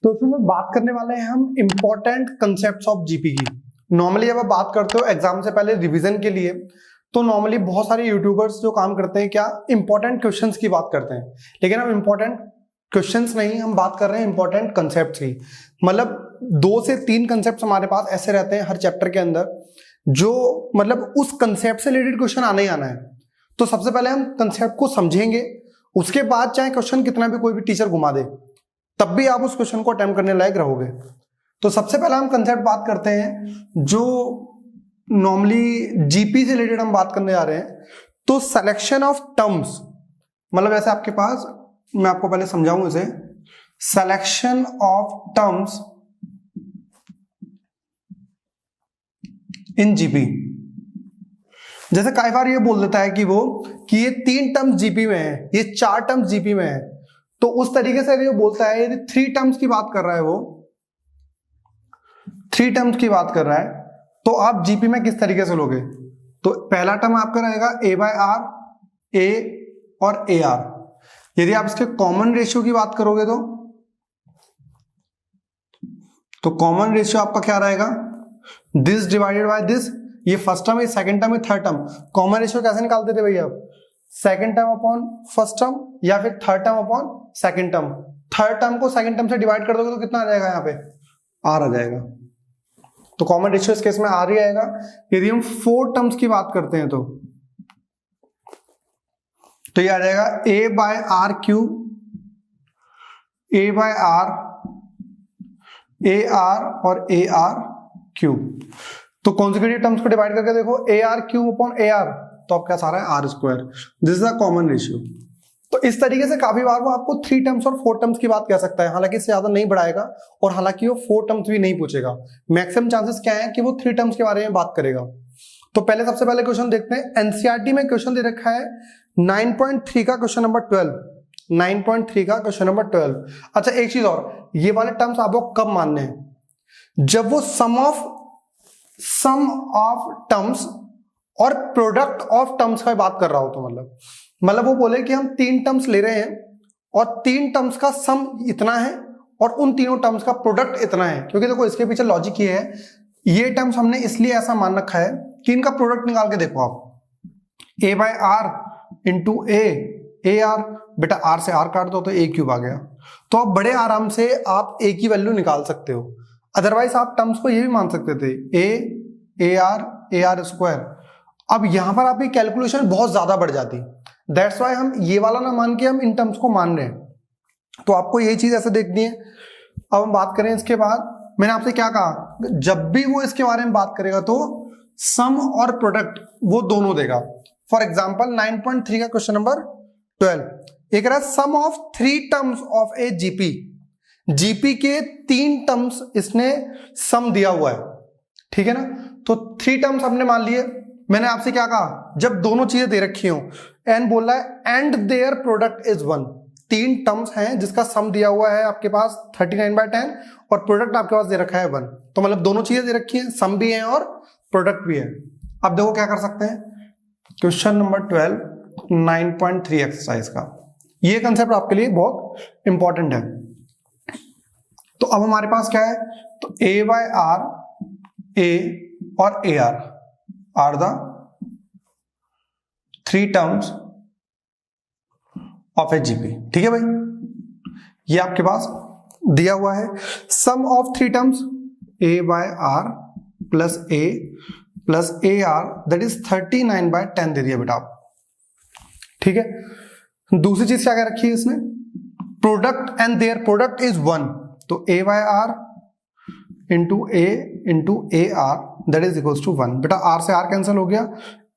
तो इसमें बात करने वाले हैं हम इंपॉर्टेंट कंसेप्ट्स ऑफ जीपी की। नॉर्मली जब आप बात करते हो एग्जाम से पहले रिवीजन के लिए, तो नॉर्मली बहुत सारे यूट्यूबर्स जो काम करते हैं क्या इंपॉर्टेंट क्वेश्चंस की बात करते हैं, लेकिन हम इंपॉर्टेंट क्वेश्चंस नहीं, हम बात कर रहे हैं इंपॉर्टेंट कंसेप्ट्स की। मतलब 2 से 3 कंसेप्ट हमारे पास ऐसे रहते हैं हर चैप्टर के अंदर, जो मतलब उस कंसेप्ट से रिलेटेड क्वेश्चन आना ही आना है। तो सबसे पहले हम कंसेप्ट को समझेंगे, उसके बाद चाहे क्वेश्चन कितना भी कोई भी टीचर घुमा दे तब भी आप उस क्वेश्चन को अटेम्प्ट करने लायक रहोगे। तो सबसे पहले हम कंसेप्ट बात करते हैं जो नॉर्मली जीपी से रिलेटेड हम बात करने जा रहे हैं। तो सिलेक्शन ऑफ टर्म्स, मतलब ऐसे आपके पास, मैं आपको पहले समझाऊं इसे। Selection of terms in GP, जैसे कई बार ये बोल देता है कि ये 3 टर्म्स जीपी में है, ये 4 टर्म्स जीपी में है, तो उस तरीके से ये बोलता है यदि 3 टर्म्स की बात कर रहा है, वो 3 टर्म्स की बात कर रहा है, तो आप जीपी में किस तरीके से लोगे। तो पहला टर्म आपका रहेगा ए बाय आर, ए और ए आर। यदि आप इसके कॉमन रेशियो की बात करोगे तो कॉमन रेशियो आपका क्या रहेगा, दिस डिवाइडेड बाय दिस। ये फर्स्ट टर्म है, सेकंड टर्म है, थर्ड टर्म। कॉमन रेशियो कैसे निकालते थे भैया, second term upon first term या फिर third term upon second term. Third term को सेकंड टर्म से डिवाइड कर दोगे तो कितना आ जाएगा, यहाँ पे आर आ जाएगा। तो कॉमन रेशियो इस केस में आर ही आएगा। यदि हम 4 टर्म्स की बात करते हैं तो ये आ जाएगा a by r cube, a by r, a r और ए आर क्यूब। तो कॉन्सेक्यूटिव टर्म्स को डिवाइड करके देखो, a r cube upon A r, तो आपका सारा है r square. This is the common ratio. तो इस तरीके से काफी बार वो आपको 3 टर्म्स और 4 टर्म्स की बात कह सकता है, हालांकि इससे ज्यादा नहीं बढ़ाएगा और हालांकि वो 4 टर्म्स भी नहीं पूछेगा। मैक्सिमम चांसेस क्या है कि वो 3 टर्म्स के बारे में बात करेगा। तो पहले सबसे पहले क्वेश्चन देखते हैं। एनसीईआरटी में क्वेश्चन दे रखा है 9.3 का क्वेश्चन नंबर 12, 9.3 का क्वेश्चन नंबर 12। अच्छा एक चीज और, ये वाले टर्म्स आपको कब मानने हैं, जब वो सम ऑफ टर्म्स और प्रोडक्ट ऑफ टर्म्स का बात कर रहा हो। तो मतलब वो बोले कि हम 3 टर्म्स ले रहे हैं और 3 टर्म्स का सम इतना है और उन तीनों टर्म्स का प्रोडक्ट इतना है। क्योंकि देखो इसके पीछे लॉजिक ये है, ये टर्म्स हमने इसलिए ऐसा मान रखा है कि इनका प्रोडक्ट निकाल के देखो आप, a by r into a r, बेटा आर से आर काट दो तो ए क्यूब आ गया। तो आप बड़े आराम से आप ए की वैल्यू निकाल सकते हो। अदरवाइज आप टर्म्स को ये भी मान सकते थे ए आर स्क्वायर। अब यहां पर आपकी कैलकुलेशन बहुत ज्यादा बढ़ जाती, दैट्स वाई हम ये वाला ना मान के हम इन टर्म्स को मान रहे हैं। तो आपको यही चीज ऐसे देखनी है। अब हम बात करें इसके बाद, मैंने आपसे क्या कहा, जब भी वो इसके बारे में बात करेगा तो सम और प्रोडक्ट वो दोनों देगा। फॉर एग्जाम्पल 9.3 का क्वेश्चन नंबर 12 एक रहा, sum of 3 terms of a GP के 3 टर्म्स इसने सम दिया हुआ है, ठीक है ना। तो 3 टर्म्स हमने मान लिए। मैंने आपसे क्या कहा, जब दोनों चीजें दे रखी हो, एन बोल रहा है and their product is 1। 3 terms हैं जिसका सम दिया हुआ है आपके पास 39/10 और प्रोडक्ट आपके पास दे रखा है 1। तो मतलब दोनों चीजें दे रखी हैं, सम भी है और प्रोडक्ट भी है। अब देखो क्या कर सकते हैं, क्वेश्चन नंबर 12 9.3 एक्सरसाइज का ये कंसेप्ट आपके लिए बहुत इंपॉर्टेंट है। तो अब हमारे पास क्या है, तो ए बाय आर, ए और a r the 3 terms of a GP, ठीक है भाई। ये आपके पास दिया हुआ है, sum of 3 terms a by r plus a r that is 39/10 दे दिया बेटा आप, ठीक है। दूसरी चीज क्या कह रखी है इसने, product and their product is 1। तो a by r into a r that is equals to 1। बेटा आर से आर कैंसिल हो गया,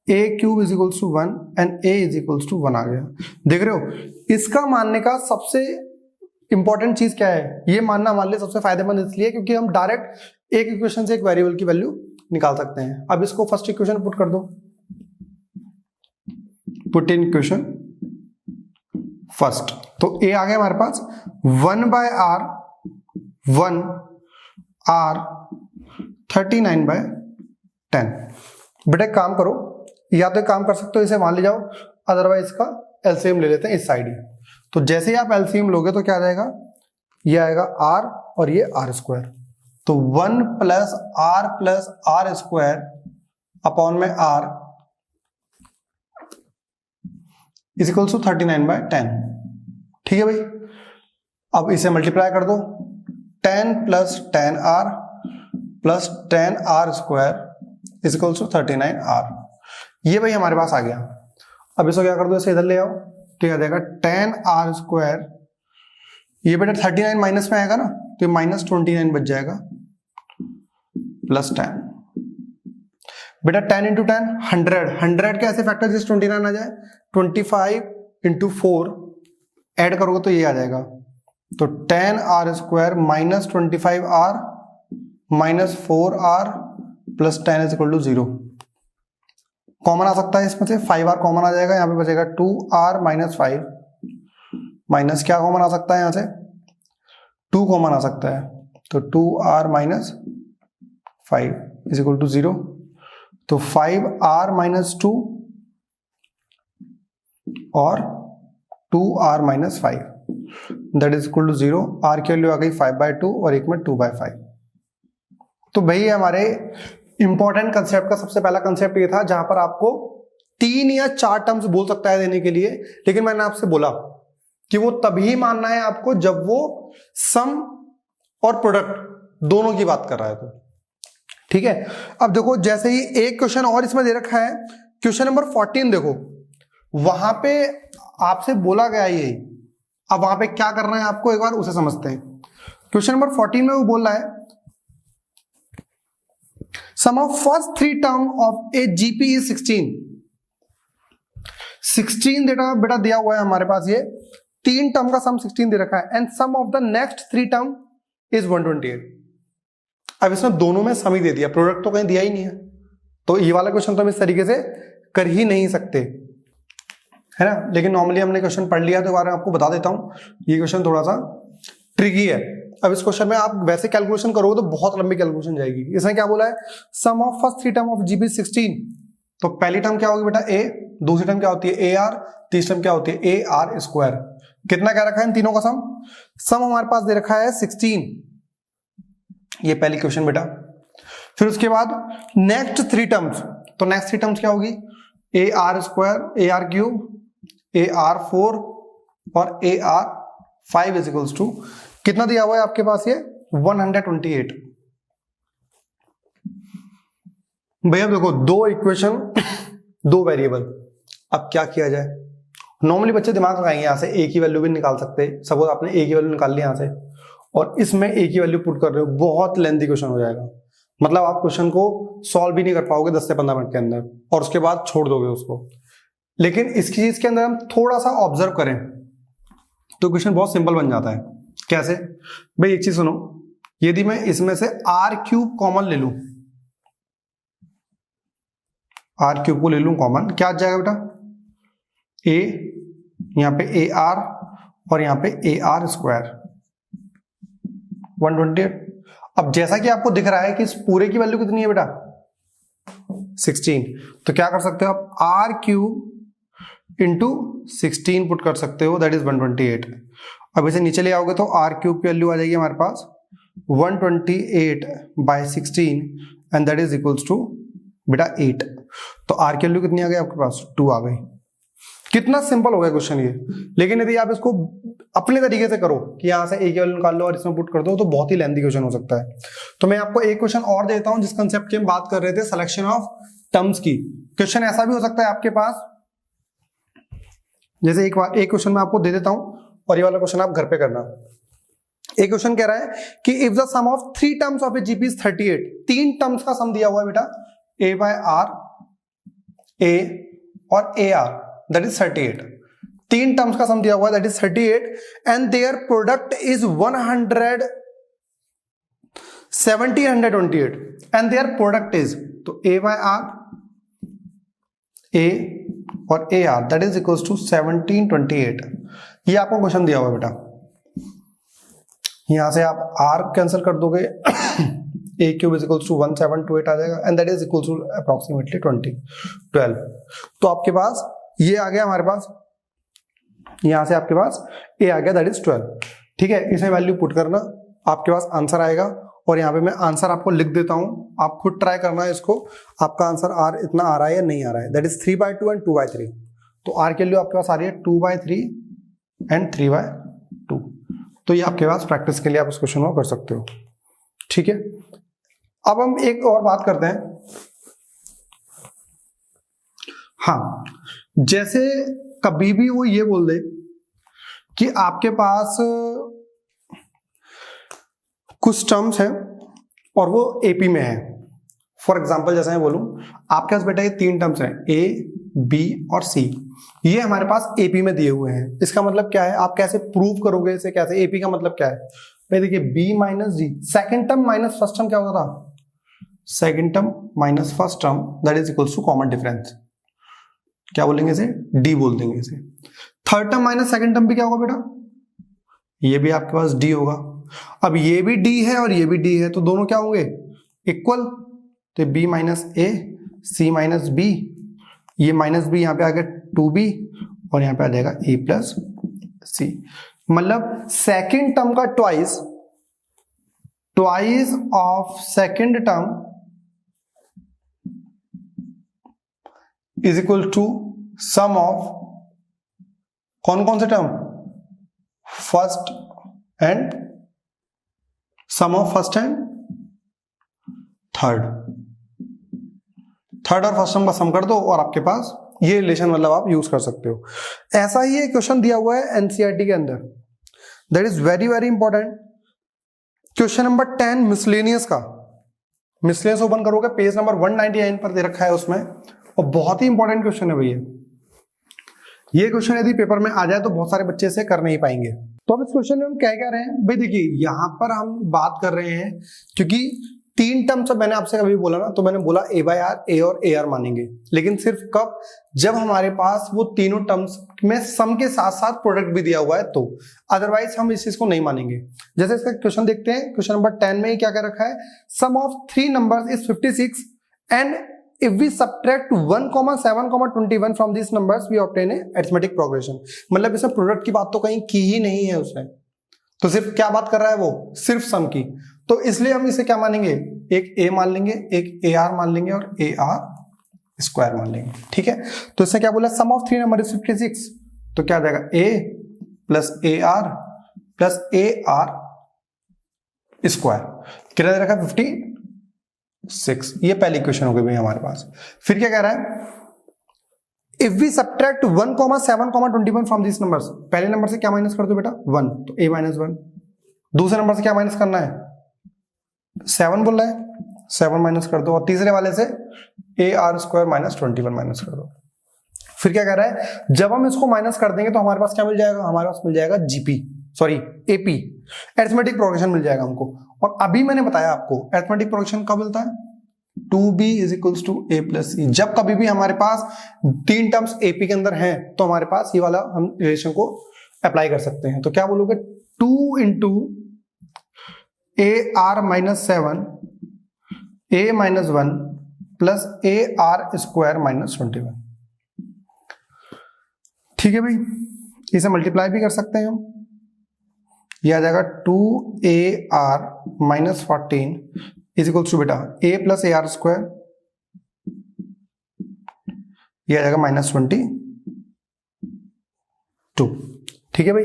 a cube is equals to 1 and a is equals to 1 आ गया। देख रहे हो, इसका मानने का सबसे इंपॉर्टेंट चीज क्या है, ये मानना हमारे लिए सबसे फायदेमंद इसलिए क्योंकि हम डायरेक्ट एक इक्वेशन से एक वेरिएबल की वैल्यू निकाल सकते हैं। अब इसको फर्स्ट इक्वेशन पुट कर दो, पुट इन इक्वेशन फर्स्ट। तो ए आ गया हमारे पास 1 बाय आर 1 आर 39/10। बेटा काम करो, या तो काम कर सकते हो इसे मान ले जाओ, अदरवाइज इसका एलसीएम ले लेते हैं इस साइड ही। तो जैसे ही आप एलसीएम लोगे तो क्या आ जाएगा, ये आएगा r और ये r स्क्वायर, तो 1 प्लस r स्क्वायर अपॉन में r इज इक्वल टू 39/10। ठीक है भाई, अब इसे मल्टीप्लाई कर दो, 10 plus 10r plus 10r square is equal to 39r। ये भाई हमारे पास आ गया। अब इसको क्या कर दो, इसे इधर ले आओ, तो आ जाएगा 10r स्क्वायर, ये बेटा 39 माइनस में आएगा ना, तो ये -29 बच जाएगा, प्लस 10। बेटा 10 इंटू 10 100 के ऐसे फैक्टर जिस 29 आ जाए, 25 इंटू 4 ऐड करोगे तो ये आ जाएगा, तो 10r square minus 25r minus 4r plus 10 is equal to 0। Common आ सकता है इसमें से, 5r कॉमन आ जाएगा, यहाँ पे बचेगा 2r माइनस 5 माइनस क्या कॉमन आ सकता है, यहाँ से 2 कॉमन आ सकता है, तो 2r minus 5 is equal to 0। तो 5r माइनस 2 और 2r minus 5 that is equal to 0। r की वैल्यू आ गई 5/2 और एक में 2/5। तो भाई हमारे इंपॉर्टेंट कंसेप्ट का सबसे पहला कंसेप्ट ये था, जहां पर आपको 3 या 4 टर्म्स बोल सकता है देने के लिए, लेकिन मैंने आपसे बोला कि वो तभी मानना है आपको जब वो सम और प्रोडक्ट दोनों की बात कर रहा है तो। ठीक है, अब देखो जैसे ही एक क्वेश्चन और इसमें दे रखा है, क्वेश्चन नंबर 14 देखो, वहां पे आपसे बोला गया यही। अब वहां पे क्या करना है आपको, एक बार उसे समझते हैं। क्वेश्चन नंबर 14 में वो बोल रहा है sum of first 3 term of a GP is 16 बेटा दिया हुआ है हमारे पास, ये 3 टर्म का सम 16 दे रखा है, and sum of the next 3 term is 128। अब इसमें दोनों में सम ही दे दिया, प्रोडक्ट तो कहीं दिया ही नहीं है, तो ये वाला क्वेश्चन तो हम इस तरीके से कर ही नहीं सकते, है ना। लेकिन नॉर्मली हमने क्वेश्चन पढ़ लिया, तो बारे में आपको बता देता हूं, ये क्वेश्चन थोड़ा सा ट्रिकी है। अब इस क्वेश्चन में आप वैसे कैलकुलेशन करोगे तो बहुत लंबी कैलकुलेशन जाएगी। इसमें क्या बोला है, sum of first 3 term of GP 16, तो पहली टर्म क्या होगी बेटा a, दूसरी टर्म क्या होती है ar, तीसरी टर्म क्या होती है ar स्क्वायर। कितना क्या रखा है इन तीनों का सम हमारे पास दे रखा है 16, ये पहली क्वेश्चन बेटा। फिर उसके बाद नेक्स्ट 3 टर्म्स, तो नेक्स्ट 3 टर्म्स क्या होगी, ar square, ar cube, ar4 और ar5 इज इक्वल्स टू कितना दिया हुआ है आपके पास, ये 128। भैया देखो 2 इक्वेशन 2 वेरिएबल, अब क्या किया जाए। नॉर्मली बच्चे दिमाग लगाएंगे, यहां से a की वैल्यू भी निकाल सकते हैं। सपोज आपने a की वैल्यू निकाल ली यहां से, और इसमें a की वैल्यू पुट कर रहे हो, बहुत लेंथी क्वेश्चन हो जाएगा। मतलब आप क्वेश्चन को सॉल्व भी नहीं कर पाओगे 10 से 15 मिनट के अंदर, और उसके बाद छोड़ दोगे उसको। लेकिन इसकी चीज के अंदर हम थोड़ा सा ऑब्जर्व करें तो क्वेश्चन बहुत सिंपल बन जाता है। कैसे भाई, एक चीज सुनो, यदि मैं इसमें से r क्यूब कॉमन ले लूं, r क्यूब को ले लूं कॉमन, क्या आ जाएगा बेटा, a, यहां पे ar और यहां पे ar स्क्वायर 128। अब जैसा कि आपको दिख रहा है कि इस पूरे की वैल्यू कितनी है बेटा 16, तो क्या कर सकते हो आप, r क्यूब इंटू 16 पुट कर सकते हो, दैट इज 128। अब इसे नीचे ले आओगे तो r क्यूब की वैल्यू आ जाएगी हमारे पास 128/16 and that is equals to बेटा 8। तो r की वैल्यू कितनी आ गई आपके पास, 2 आ गई। कितना सिंपल हो गया क्वेश्चन ये। लेकिन यदि आप इसको अपने तरीके से करो कि यहां से a की वैल्यू निकाल लो और इसमें पुट कर दो, तो बहुत ही लेंथी क्वेश्चन हो सकता है। तो मैं आपको एक क्वेश्चन और देता हूं जिस कंसेप्ट की हम बात कर रहे थे, सिलेक्शन ऑफ टर्म्स की। क्वेश्चन ऐसा भी हो सकता है आपके पास, जैसे एक क्वेश्चन मैं आपको दे देता हूं और ये वाला क्वेश्चन आप घर पे करना। एक क्वेश्चन कह रहा है कि if the sum of 3 terms of a GP is 38, 3 terms का सम दिया हुआ है बेटा, a/r, a और ar, दैट इज 38। 3 टर्म्स का सम दिया हुआ है, that is 38, and their product is 1728 and their product is, तो a/r, a और ar, that is equals to 1728। ये आपको क्वेश्चन दिया हुआ है बेटा, यहां से आप r कैंसिल कर दोगे a cube is equals to 1728 आ जाएगा, and that is equals to approximately 12। तो आपके पास ये आ गया हमारे पास, यहां से आपके पास a आ गया, दैट इज 12। ठीक है, इसे वैल्यू पुट करना, आपके पास आंसर आएगा। और यहाँ पे मैं आंसर आपको लिख देता हूं, आप खुद ट्राई करना है इसको, आपका आंसर आर इतना आ रहा है या नहीं आ रहा है। That is 3/2 and 2/3। तो आर की वैल्यू आपके पास आ रही है 2/3 एंड 3/2। तो ये आपके पास प्रैक्टिस के लिए आप इस क्वेश्चन को कर सकते हो। ठीक है, अब हम एक और बात करते हैं। हाँ, जैसे कभी भी वो ये बोल दे कि आपके पास कुछ टर्म्स हैं और वो एपी में है। फॉर एग्जांपल जैसे मैं बोलूं, आपके पास बेटा ये 3 टर्म्स हैं, ए, बी और सी, ये हमारे पास एपी में दिए हुए हैं। इसका मतलब क्या है, आप कैसे प्रूव करोगे इसे, कैसे, एपी का मतलब क्या है भाई, देखिए B minus D, second term minus first term क्या होता था, second term minus first term that is equals to common difference, क्या बोलेंगे इसे, डी बोल देंगे इसे। Third term minus second term भी क्या होगा बेटा, ये भी आपके पास डी होगा। अब ये भी डी है और ये भी डी है, तो दोनों क्या होंगे, इक्वल। तो बी माइनस ए, सी माइनस बी, ये माइनस बी यहाँ पे आ गया 2b और यहाँ पे आ जाएगा a प्लस सी। मतलब सेकेंड टर्म का twice of second term is equal to sum of कौन कौन से term, first and, sum of first and third और फर्स्ट टर्म का सम कर दो और आपके पास ये रिलेशन मतलब आप यूज कर सकते हो। ऐसा ही एक क्वेश्चन दिया हुआ है एनसीईआरटी के अंदर, that is very very important. Question number 10 miscellaneous का, मिसलेनियस ओपन करोगे पेज नंबर 199 पर दे रखा है उसमें, और बहुत ही इंपॉर्टेंट क्वेश्चन है भैया। ये क्वेश्चन यदि पेपर में आ जाए तो बहुत सारे बच्चे से कर नहीं पाएंगे। तो अब इस क्वेश्चन में हम क्या कह रहे हैं भाई, देखिए यहां पर हम बात कर रहे हैं क्योंकि 3 टर्म्स, मैंने आपसे कभी बोला ना, तो मैंने बोला ए बाय आर, ए और ए आर मानेंगे, लेकिन सिर्फ कब, जब हमारे पास वो तीनों टर्म्स में सम के साथ साथ प्रोडक्ट भी दिया हुआ है, तो अदरवाइज हम इस चीज को नहीं मानेंगे। जैसे इसका क्वेश्चन देखते हैं, क्वेश्चन नंबर 10 में क्या कह रखा है, sum of 3 numbers is 56 and if we subtract 1, 7, 21 from these numbers we obtain a arithmetic progression। मतलब इसमें प्रोडक्ट की बात तो कहीं की ही नहीं है उसने, तो सिर्फ क्या बात कर रहा है वो, सिर्फ सम की। तो इसलिए हम इसे क्या मानेंगे, एक a मान लेंगे, एक AR मान लेंगे और AR स्क्वायर मान लेंगे। ठीक है, तो इससे क्या बोला, सम ऑफ 3 नंबर इज 56, तो क्या आ जाएगा a plus AR plus AR square, कितना दे रखा है 56। ये पहली इक्वेशन हो गई भाई हमारे पास। फिर क्या कह रहा है, if we subtract 1, 7, 21 from this numbers, पहले नंबर से क्या माइनस कर दो बेटा 1, तो a माइनस 1। दूसरे नंबर से क्या माइनस करना है, 7 बोल रहा है, 7 माइनस कर दो, और तीसरे वाले से AR स्क्वायर माइनस 21 माइनस कर दो। फिर क्या कह रहा है, जब हम इसको माइनस कर देंगे तो हमारे पास क्या मिल जाएगा, हमारे पास मिल जाएगा AP, अरिथमेटिक प्रोग्रेशन मिल जाएगा हमको। और अभी मैंने बताया आपको अरिथमेटिक प्रोग्रेशन कब मिलता है, 2b is equals to a plus c. जब कभी भी हमारे पास 3 टर्म्स AP के अंदर हैं तो हमारे पास ये वाला हम रिलेशन को अप्लाई कर सकते हैं। तो क्या बोलोगे, 2 into AR minus 7 a minus 1 plus AR square minus 21। ठीक है भाई, इसे मल्टीप्लाई भी कर सकते हैं हम, यह आ जाएगा 2AR minus 14 is equals to बेटा a प्लस AR स्क्वायर, यह आ जाएगा माइनस 22। ठीक है भाई,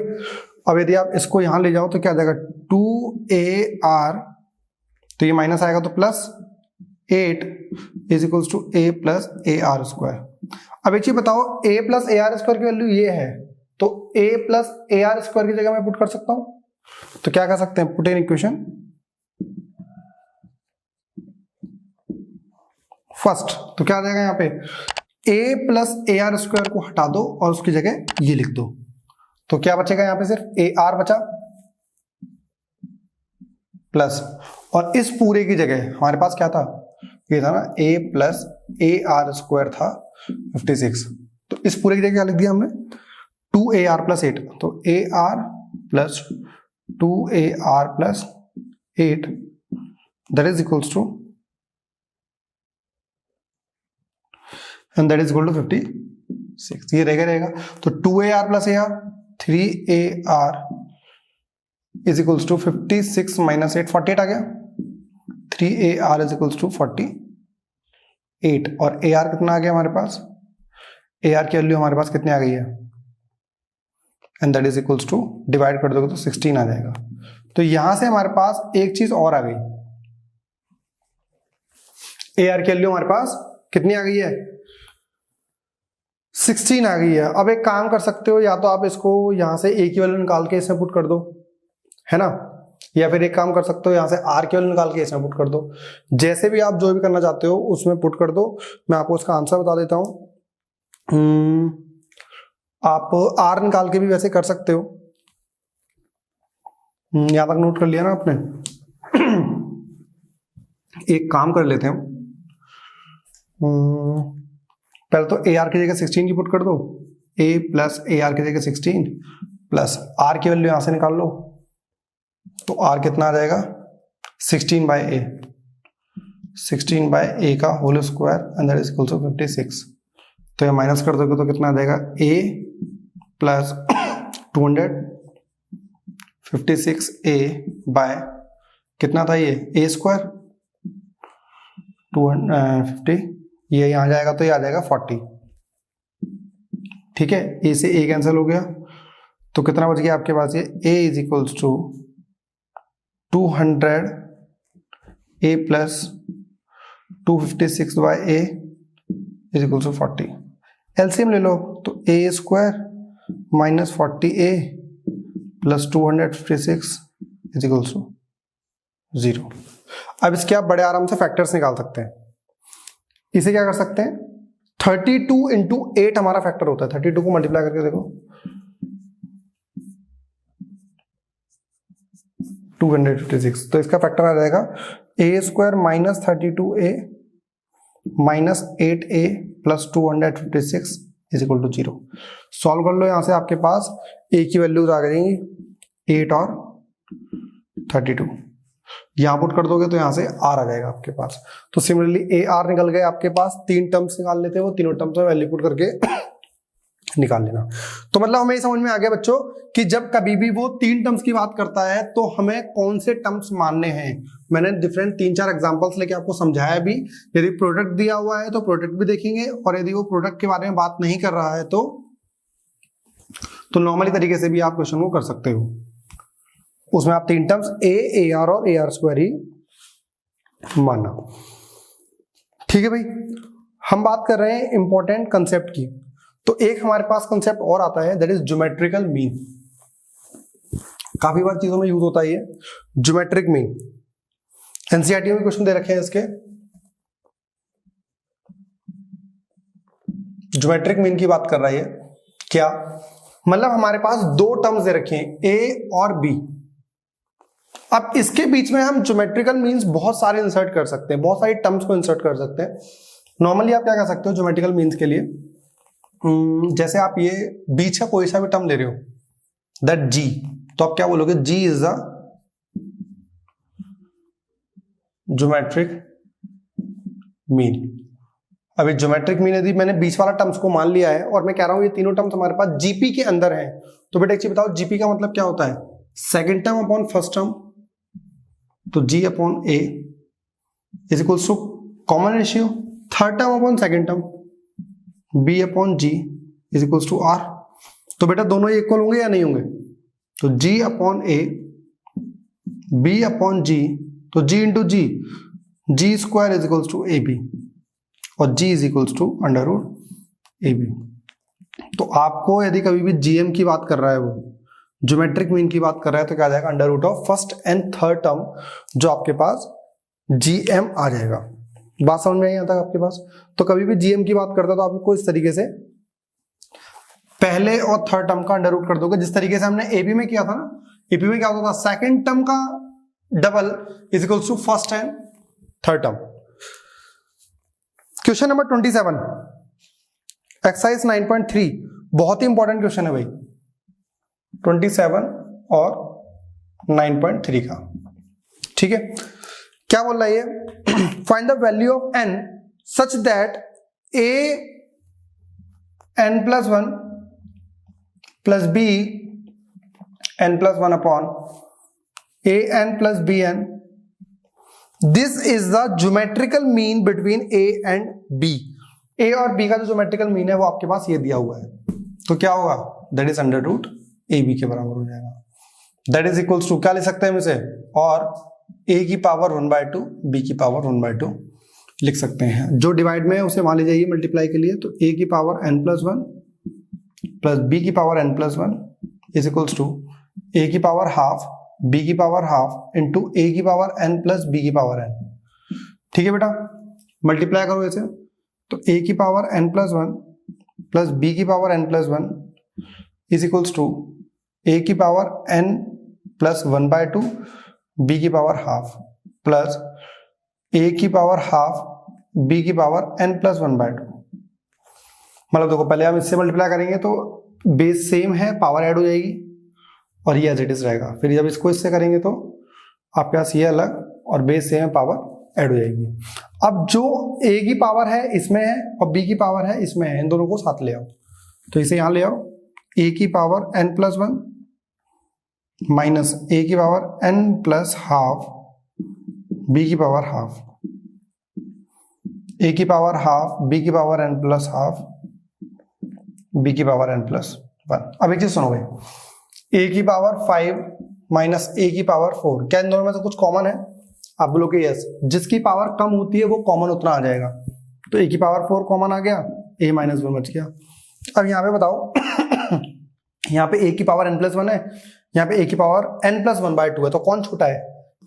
अब यदि आप इसको यहां ले जाओ तो क्या आ जाएगा 2AR, तो ये माइनस आएगा तो plus 8 is equals to a plus AR square. अब एक चीज बताओ, a प्लस AR स्क्वायर की वैल्यू ये है, तो a प्लस AR स्क्वायर की जगह मैं पुट कर सकता हूं, तो क्या कर सकते हैं, पुट इन इक्वेशन फर्स्ट, तो क्या आ जाएगा यहाँ पे a प्लस AR स्क्वायर को हटा दो और उसकी जगह ये लिख दो, तो क्या बचेगा यहाँ पे सिर्फ AR बचा प्लस, और इस पूरे की जगह हमारे पास क्या था, ये था ना a प्लस AR स्क्वायर था 56, तो इस पूरे की जगह क्या लिख दिया हमने 2AR प्लस 8, तो AR plus 2AR plus 8 that is equals to, and that is equal to 56। ये रहेगा, तो 2AR plus AR 3AR is equals to 56 minus 8, 48 आ गया। 3AR इज इक्वल्स टू 48 और AR कितना आ गया हमारे पास, AR की वैल्यू हमारे पास कितनी आ गई है, and that is equals to divide कर दोगे तो 16 आ जाएगा। तो यहां से हमारे पास एक चीज और आ गई, AR की वैल्यू हमारे पास कितनी आ गई है, 16 आ गई है। अब एक काम कर सकते हो, या तो आप इसको यहां से A की वैल्यू निकाल के इसमें पुट कर दो, है ना, या फिर एक काम कर सकते हो यहां से R की वैल्यू निकाल के इसमें पुट कर दो। जैसे भी आप जो भी करना चाहते हो उसमें पुट कर दो। मैं आपको उसका आंसर बता देता हूं। आप R निकाल के भी वैसे कर सकते हो। यहां तक नोट कर लिया ना आपने। एक काम कर लेते हैं, पहले तो AR की जगह 16 की पुट कर दो, A प्लस AR की जगह 16 प्लस R की वैल्यू यहां से निकाल लो, तो R कितना आ जाएगा, 16 बाय A, 16 बाय A का whole square and that is equal to 56। तो ये माइनस कर दोगे तो कितना आ जाएगा, A प्लस 256A बाय कितना था ये, A स्क्वायर 250, ये यहां जाएगा तो ये आ जाएगा 40। ठीक है, A से A कैंसिल हो गया तो कितना बच गया आपके पास, ये A is equals to 200A plus 256 by A is equals to 40। LCM ले लो तो A square minus 40A plus 256 is equals to 0। अब इसके आप बड़े आराम से फैक्टर्स निकाल सकते हैं। इसे क्या कर सकते हैं, 32 इंटू 8 हमारा फैक्टर होता है। 32 को मल्टीप्लाई करके देखो, 256, तो इसका फैक्टर आ जाएगा A square minus 32A minus 8A plus 256 is equal to 0। Solve कर लो, यहां से आपके पास A की वैल्यूज आ जाएंगी 8 और 32, यहां पुट कर दोगे तो यहां से R आ जाएगा आपके पास। तो सिमिलरली AR निकल गए आपके पास, 3 टर्म्स निकाल लेते हैं, वो तीनों टर्म्स में वैल्यू पुट करके निकाल लेना। तो मतलब हमें समझ में आ गया बच्चों कि जब कभी भी वो 3 टर्म्स की बात करता है तो हमें कौन से टर्म्स मानने हैं। मैंने डिफरेंट 3-4 एग्जांपल्स लेके आपको समझाया भी। यदि प्रोडक्ट दिया हुआ है तो प्रोडक्ट भी देखेंगे, और यदि वो प्रोडक्ट के बारे में बात नहीं कर रहा है तो नॉर्मली तरीके से भी आप क्वेश्चन को कर सकते हो। उसमें आप 3 टर्म्स A, AR और AR स्क्वायर ही मानना। ठीक है भाई, हम बात कर रहे हैं इंपॉर्टेंट कंसेप्ट की। तो एक हमारे पास कंसेप्ट और आता है, दैट इज ज्योमेट्रिकल मीन। काफी बार चीजों में यूज होता है ये ज्योमेट्रिक मीन। एनसीईआरटी में क्वेश्चन दे रखे हैं इसके। ज्योमेट्रिक मीन की बात कर रहा है ये क्या, मतलब हमारे पास 2 टर्म्स दे रखे हैं A और B। अब इसके बीच में हम ज्योमेट्रिकल मीन्स बहुत सारे इंसर्ट कर सकते हैं, बहुत सारी टर्म्स को इंसर्ट कर सकते हैं। नॉर्मली आप क्या कर सकते हो ज्योमेट्रिकल मीन्स के लिए, जैसे आप ये बीच का कोई सा भी टर्म ले रहे हो, दैट G, तो आप क्या बोलोगे, G is the geometric mean. अभी ज्योमेट्रिक मीन यदि मैंने बीच वाला टर्म्स को मान लिया है और मैं कह रहा हूं ये तीनों टर्म्स हमारे पास जीपी के अंदर हैं, तो बेटा एक चीज बताओ, जीपी का मतलब क्या होता है, second term upon first term. तो G upon A is equals to common ratio third term upon second term B upon G is equals to R। तो बेटा दोनों इक्वल होंगे या नहीं होंगे, तो G upon A B upon G, तो G into G, G square is equals to AB और G is equals to under root AB। तो आपको यदि कभी भी GM की बात कर रहा है, वो ज्योमेट्रिक मीन की बात कर रहा है, तो क्या आ जाएगा, under root of first and third term, जो आपके पास GM आ जाएगा। बात समझ में आई यहाँ तक आपके पास। तो कभी भी GM की बात करता है तो आपको इस तरीके से पहले और थर्ड टर्म का अंडर रूट कर दोगे, जिस तरीके से हमने AB में किया था ना। AB में क्या होता था, सेकंड टर्म का double is equals to first and third term. Question number 27, exercise 9.3, बहुत ही इंपॉर्टेंट क्वेश्चन है भाई, 27 और 9.3 का। ठीक है, क्या बोल रहा है ये, find the value of n such that a n+1 plus b n+1 upon an plus bn, this is the geometrical mean between a and b। a और b का जो ज्योमेट्रिकल मीन है वो आपके पास ये दिया हुआ है, तो क्या होगा, that is under root A B के बराबर हो जाएगा। दैट इज इक्वल्स टू क्या ले सकते हैं हम इसे, और a की पावर 1/2 b की पावर 1/2 लिख सकते हैं। जो डिवाइड में है उसे वहां ले जाइए मल्टीप्लाई के लिए, तो a की पावर n+1 प्लस b की power n+1 is equals to a की पावर हाफ b की पावर हाफ इंटू a की पावर n प्लस b की पावर n। ठीक है बेटा, मल्टीप्लाई करो इसे, तो a की पावर n+1 प्लस b की power n+1 is equals to a की पावर n प्लस 1/2 b की पावर हाफ प्लस a की पावर हाफ b की पावर n प्लस 1/2। मतलब देखो पहले हम इससे मल्टीप्लाई करेंगे तो बेस सेम है, पावर ऐड हो जाएगी और ये एज इट इज रहेगा। फिर जब इसको इससे करेंगे तो आपके पास ये अलग और बेस सेम है, पावर ऐड हो जाएगी। अब जो a की पावर है इसमें है और b की पावर है इसमें है, इन दोनों को साथ ले आओ, तो इसे यहां ले आओ, a की पावर n+1 माइनस a की power n plus half b की पावर हाफ, a की पावर हाफ b की power n plus half b की पावर n+1। अब एक चीज सुनो भाई, a की पावर 5 माइनस a की पावर 4, क्या इन दोनों में से कुछ कॉमन है? आप बोलोगे यस, जिसकी पावर कम होती है वो कॉमन उतना आ जाएगा, तो a की पावर 4 कॉमन आ गया, a माइनस 1 बच गया। अब यहाँ पे बताओ यहाँ पे a की पावर n+1 है, यहाँ पे a की पावर n+1/2 है, तो कौन छोटा है?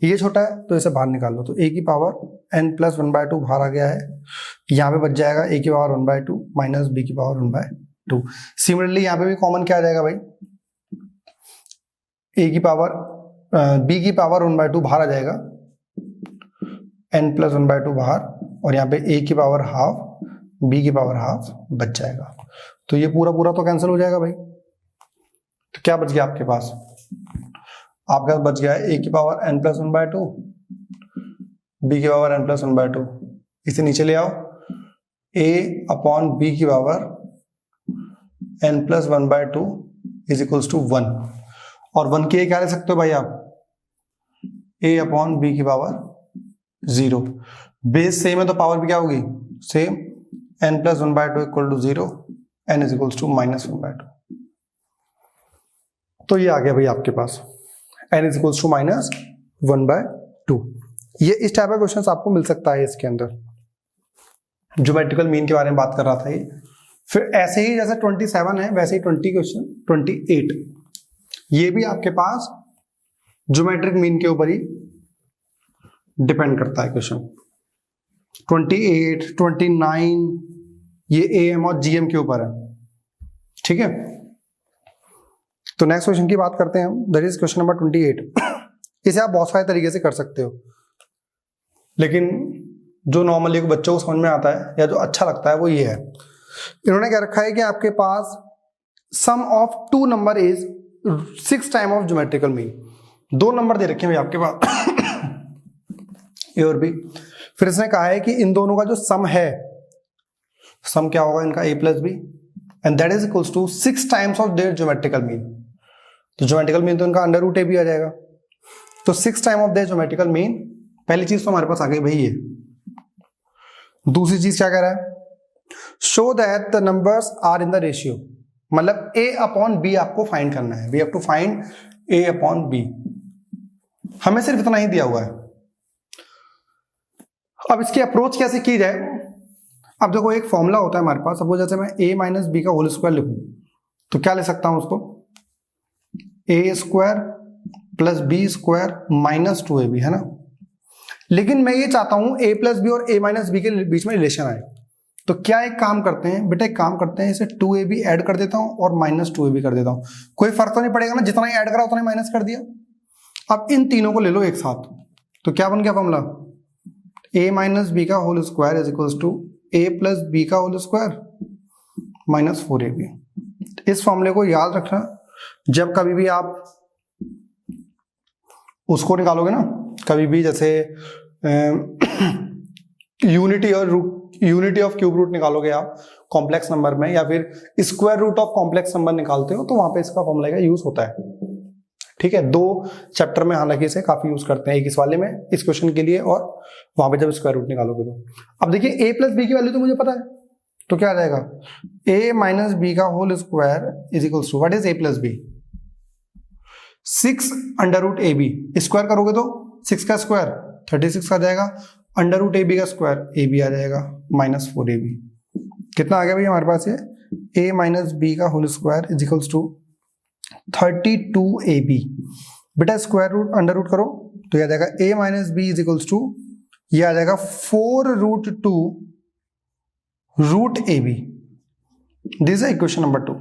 ये छोटा है, तो इसे बाहर निकाल लो, तो a की पावर n+1/2 बाहर आ गया है, यहाँ पे बच जाएगा a की पावर 1/2 माइनस b की पावर 1/2। सिमिलरली यहाँ पे भी कॉमन क्या आ जाएगा भाई, a की पावर b की पावर 1/2 बाहर आ जाएगा, n प्लस 1/2 बाहर, और यहाँ पे a की पावर हाफ b की पावर हाफ बच जाएगा। तो ये पूरा पूरा तो कैंसिल हो जाएगा भाई, तो क्या बच गया आपके पास? आपके पास बच गया है a की पावर n प्लस 1/2 b की पावर n प्लस 1/2, इसे नीचे ले आओ, a अपॉन b की power n plus 1/2 is equals to 1, और 1 की क्या ले सकते हो भाई आप, a अपॉन b की पावर 0। बेस सेम है तो पावर भी क्या होगी same, n plus 1/2 equal to 0, n is equals to minus 1/2। तो ये आ गया भाई आपके पास n is equals to minus 1/2। ये इस टाइप का क्वेश्चन आपको मिल सकता है इसके अंदर, ज्योमेट्रिकल मीन के बारे में बात कर रहा था ये। फिर ऐसे ही जैसे 27 है वैसे ही 20 क्वेश्चन 28, ये भी आपके पास ज्योमेट्रिक मीन के ऊपर ही डिपेंड करता है क्वेश्चन। 28, 29 ये AM और GM के ऊपर है, ठीक है। तो नेक्स्ट क्वेश्चन की बात करते हैं हम, दैट इज क्वेश्चन नंबर 28। इसे आप बहुत सारे तरीके से कर सकते हो, लेकिन जो नॉर्मली बच्चों को समझ में आता है या जो अच्छा लगता है वो ये है। इन्होंने क्या रखा है कि आपके पास sum of 2 number is 6 time of geometrical mean. 2 number दे रखे हैं आपके पास ए और बी, फिर इसने कहा है कि इन दोनों का जो सम है, सम क्या होगा इनका a plus B, and that is equals to 6 times of their geometrical mean. तो ज्योमेट्रिकल मीन तो इनका अंडर रूट ए भी आ जाएगा, तो 6 time of their geometrical mean. पहली चीज तो हमारे पास आ गई भाई ये। दूसरी चीज क्या कह रहा है, show that the numbers are in the ratio, मतलब a अपॉन बी आपको फाइंड करना है, we have to find a upon B. हमें सिर्फ इतना ही दिया हुआ है। अब इसकी अप्रोच कैसे की जाए, अब देखो एक फॉर्मूला होता है हमारे पास, सपोज जैसे मैं a माइनस बी का होल स्क्वायर लिखूं तो क्या ले सकता हूं उसको, a square plus B square minus 2ab, है ना। लेकिन मैं ये चाहता हूं a प्लस बी और a माइनस बी के बीच में रिलेशन आए, तो क्या एक काम करते हैं बेटा, एक काम करते हैं, इसे 2ab ऐड कर देता हूं और माइनस 2ab कर देता हूं, कोई फर्क तो नहीं पड़ेगा ना, जितना ही ऐड करा उतना ही माइनस कर दिया। अब इन तीनों को ले लो एक साथ, तो क्या बन गया फॉर्मूला, a माइनस बी का whole square is equals to a plus B का होल स्क्वायर माइनस 4ab। इस फॉर्मूले को याद रखना, जब कभी भी आप उसको निकालोगे ना, कभी भी जैसे यूनिटी ऑफ क्यूब रूट निकालोगे आप कॉम्प्लेक्स नंबर में, या फिर square root of complex number निकालते हो, तो वहां पे इसका फॉर्मूला का यूज होता है, ठीक है, 2 चैप्टर में हालांकि इसे काफी यूज करते हैं, एक इस वाले में इस क्वेश्चन के लिए और वहां पे जब स्क्वायर रूट निकालोगे तो। अब देखिए a प्लस बी की वैल्यू तो मुझे पता है, तो क्या आ जाएगा a माइनस बी का whole square is equals to what is a plus B, 6 under root A B, square करोगे तो 6 का स्क्वायर 36 आ जाएगा, अंडर रूट ए बी का स्क्वायर ए बी आ जाएगा -4ab। कितना आ गया भाई हमारे पास, ये a माइनस बी का whole square is equals to 32ab। बेटा स्क्वायर रूट अंडर रूट करो तो ये आ जाएगा a minus B is equals to, ये आ जाएगा 4√2 रूट ए बी। दिस है इक्वेशन नंबर 2।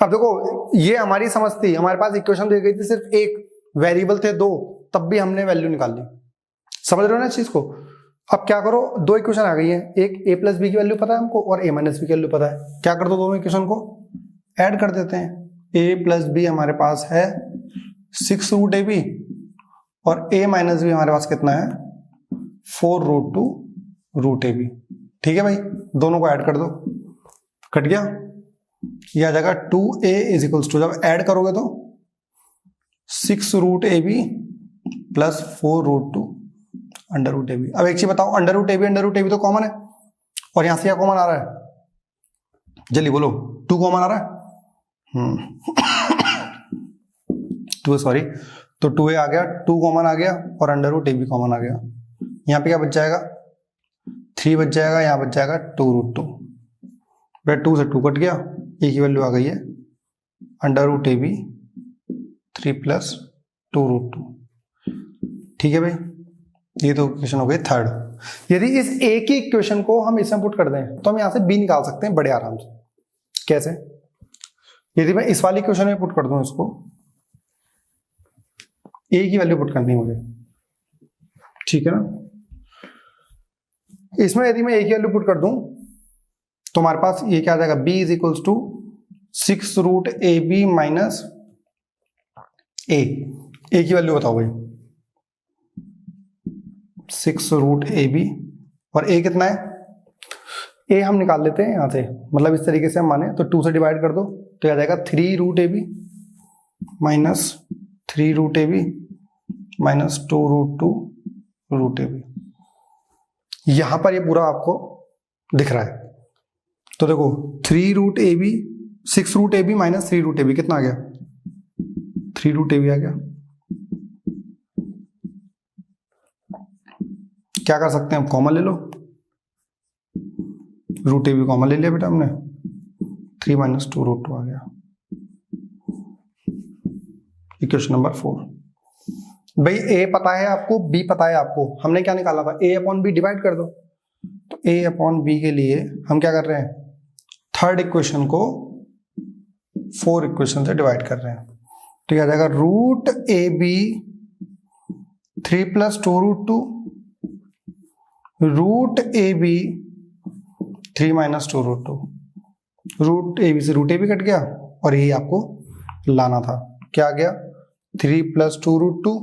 अब देखो ये हमारी समझ थी, हमारे पास इक्वेशन दी गई थी सिर्फ एक, वेरिएबल थे 2, तब भी हमने वैल्यू निकाल ली। समझ रहे हो ना इस चीज को। अब क्या करो, 2 इक्वेशन आ गई है, एक a प्लस बी की वैल्यू पता है हमको और a माइनस बी की वैल्यू पता है। क्या कर दो, दोनों इक्वेशन को ऐड कर देते हैं। a प्लस बी हमारे पास है 6√ab और a माइनस बी हमारे पास कितना है 4√2 रूट ए बी। ठीक है भाई, दोनों को ऐड कर दो, कट गया, ये आ जाएगा 2a इज इक्वल्स टू, जब ऐड करोगे तो 6√ab प्लस 4√2 अंडर रूट ए बी। अब एक चीज बताओ, अंडर रूट ए बी तो कॉमन है और यहां से क्या कॉमन आ रहा है, जल्दी बोलो, 2 कॉमन आ रहा है, 2 सॉरी, तो 2a आ गया, 2 कॉमन आ गया और अंडर रूट ए बी कॉमन आ गया। यहाँ पे क्या बच जाएगा, 3 बच जाएगा, यहाँ बच जाएगा 2√2, 2 से 2 कट गया, ए की वैल्यू आ गई है अंडर रूट ए बी 3 प्लस 2√2। ठीक है भाई, ये तो इक्वेशन हो गई थर्ड। यदि इस ए की इक्वेशन को हम इसमें पुट कर दें तो हम यहां से बी निकाल सकते हैं बड़े आराम से। कैसे, यदि मैं इस वाली इक्वेशन में पुट कर दूं, इसको ए की वैल्यू पुट करनी है मुझे, ठीक है ना। इसमें यदि मैं ए की वैल्यू पुट कर दूं तो हमारे पास ये क्या आ जाएगा, b is equals to 6√ab minus a। a की वैल्यू बताओ भाई, 6√ab और a कितना है, a हम निकाल लेते हैं यहां से, मतलब इस तरीके से हम माने तो 2 से डिवाइड कर दो तो आ जाएगा 3√ab minus 3√ab minus 2√2 root ए बी। यहां पर ये पूरा आपको दिख रहा है, तो देखो 3√ab 6√ab माइनस 3√ab कितना आ गया, 3√ab आ गया। क्या कर सकते हैं, हम कॉमन ले लो, रूट ए बी कॉमन ले लिया बेटा हमने, 3 माइनस 2√2 आ गया। Equation number 4। भाई ए पता है आपको, बी पता है आपको, हमने क्या निकाला था, ए अपॉन बी डिवाइड कर दो। तो ए अपॉन बी के लिए हम क्या कर रहे हैं, थर्ड इक्वेशन को 4 इक्वेशन से डिवाइड कर रहे हैं। तो क्या आ जाएगा, रूट ए बी 3 प्लस 2√2 रूट ए बी 3 माइनस 2√2। रूट ए बी से रूट ए बी कट गया और यही आपको लाना था, क्या आ गया 3 प्लस 2√2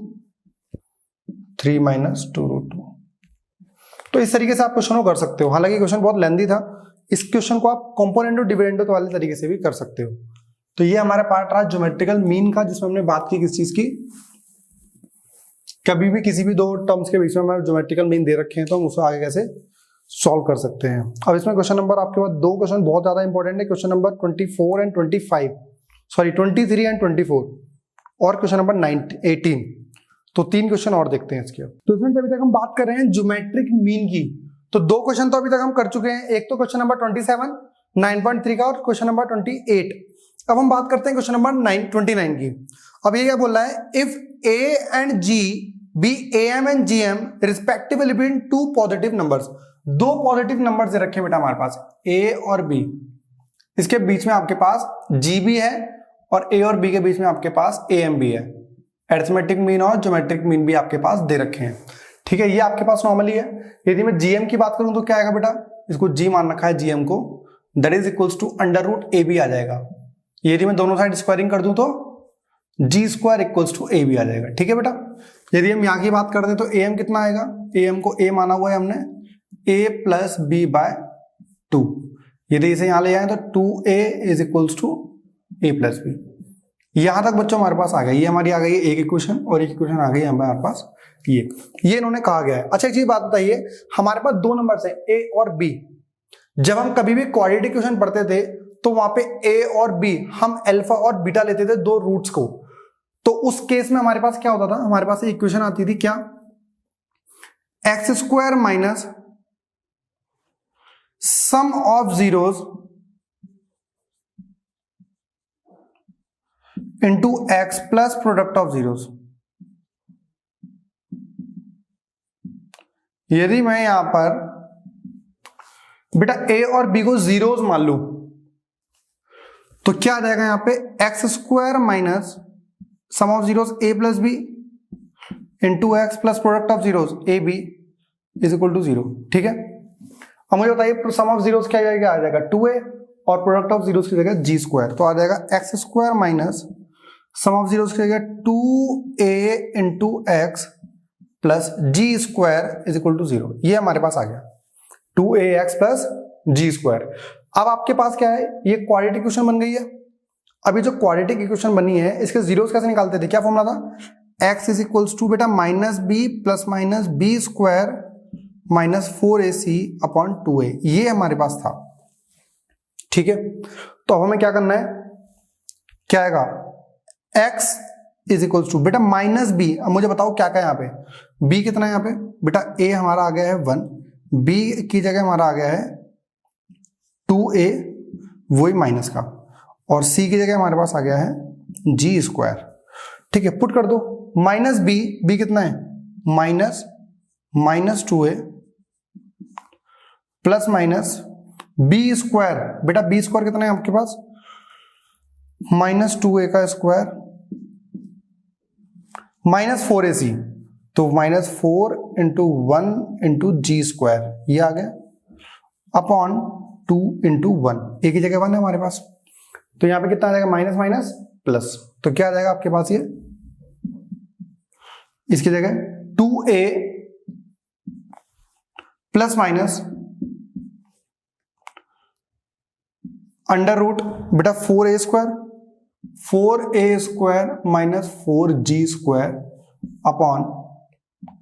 3 माइनस 2√2। तो इस तरीके से आप क्वेश्चन को कर सकते हो। हालांकि क्वेश्चन बहुत लेंथी था, इस क्वेश्चन को आप कंपोनेंट डिविडेंड वाले तरीके से भी कर सकते हो। तो ये हमारा पार्ट रहा ज्योमेट्रिकल मीन का, जिसमें हमने बात की किस चीज की, कभी भी किसी भी 2 टर्म्स के बीच में हमें ज्योमेट्रिकल मीन दे रखे हैं तो हम उसको आगे कैसे सॉल्व कर सकते हैं। अब इसमें क्वेश्चन नंबर आपके पास 2 क्वेश्चन बहुत ज्यादा इंपॉर्टेंट है, question number 24 and 25, sorry 23 and 24 और क्वेश्चन नंबर 18। तो 3 क्वेश्चन और देखते हैं इसके। तो इसमें अभी तक हम बात कर रहे हैं ज्योमेट्रिक मीन की, तो 2 क्वेश्चन तो अभी तक हम कर चुके हैं, एक तो क्वेश्चन नंबर 27 9.3 का और क्वेश्चन नंबर 28। अब हम बात करते हैं क्वेश्चन नंबर 29 की। अब ये क्या बोल रहा है, if a and g be am and gm respectively between 2 positive numbers, 2 positive numbers दे रखे बेटा हमारे पास a और b, इसके बीच में आपके पास g भी है और a और b के बीच में आपके पास am भी है। अरिथमेटिक मीन और ज्योमेट्रिक मीन भी आपके पास दे रखे हैं, ठीक है, ये आपके पास नॉर्मली है। यदि मैं gm की बात करूं तो क्या आएगा बेटा, इसको g मान रखा है gm को, that is equals to under root A B आ जाएगा। यदि मैं दोनों साइड स्क्वायरिंग कर दूं तो g square equals to a B आ जाएगा, ठीक है बेटा। यदि हम यहाँ की बात कर दें तो ए एम कितना आएगा, ए एम को ए माना हुआ है हमने, ए प्लस बी बाय 2। यदि इसे यहाँ ले जाए तो 2a is equals to A plus B. यहां तक बच्चों हमारे पास आ गया, ये हमारी आ गई एक इक्वेशन और एक इक्वेशन आ गई हमारे पास ये इन्होंने कहा गया है। अच्छा एक चीज बात बताइए, हमारे पास दो नंबर्स हैं ए और बी। जब हम कभी भी क्वाड्रेटिक इक्वेशन पढ़ते थे तो वहां पे ए और बी हम अल्फा और बीटा लेते थे दो रूट्स को। तो उस केस में हमारे पास क्या होता था, हमारे पास इक्वेशन आती थी क्या, x square minus sum of zeros into X plus product of zeros. यदि मैं यहां पर बेटा ए और बी को जीरोस मान लू तो क्या आ जाएगा यहां पे, X square minus sum of zeros A plus B into X plus product of zeros A B is equal to 0। ठीक है, अब मुझे बताइए सम ऑफ जीरोस क्या आ जाएगा 2a और प्रोडक्ट ऑफ जीरोस की जगह जी स्क्वायर, तो आ जाएगा X square minus sum of zeros की जगह 2a into X plus G square is equal to 0। ये हमारे पास आ गया 2ax प्लस जी स्क्वायर। अब आपके पास क्या है, ये क्वाड्रेटिक इक्वेशन बन गई है। अभी जो क्वाड्रेटिक इक्वेशन बनी है इसके जीरोस कैसे निकालते थे, क्या फॉर्मूला था, x इज इक्वल्स टू बेटा minus B plus minus B square minus 4ac upon 2a, ये हमारे पास था। ठीक है, तो अब हमें क्या करना है, क्या आएगा, x इज इक्वल्स टू बेटा माइनस बी। अब मुझे बताओ क्या क्या यहाँ पे, b कितना है यहाँ पे, बेटा a हमारा आ गया है 1, b की जगह हमारा आ गया है 2a वही माइनस का, और c की जगह हमारे पास आ गया है जी स्क्वायर। ठीक है, पुट कर दो, माइनस b कितना है, minus 2a plus minus B square, बेटा बी स्क्वायर कितना है आपके पास, माइनस 2a का स्क्वायर माइनस 4ac, तो माइनस 4 इंटू 1 इंटू जी स्क्वायर, ये आ गया अपॉन 2 इंटू 1, ए की जगह 1 है हमारे पास, तो यहां पे कितना आ जाएगा, माइनस माइनस प्लस, तो क्या आ जाएगा आपके पास, ये इसकी जगह 2a plus minus under root बेटा 4a square minus 4g square upon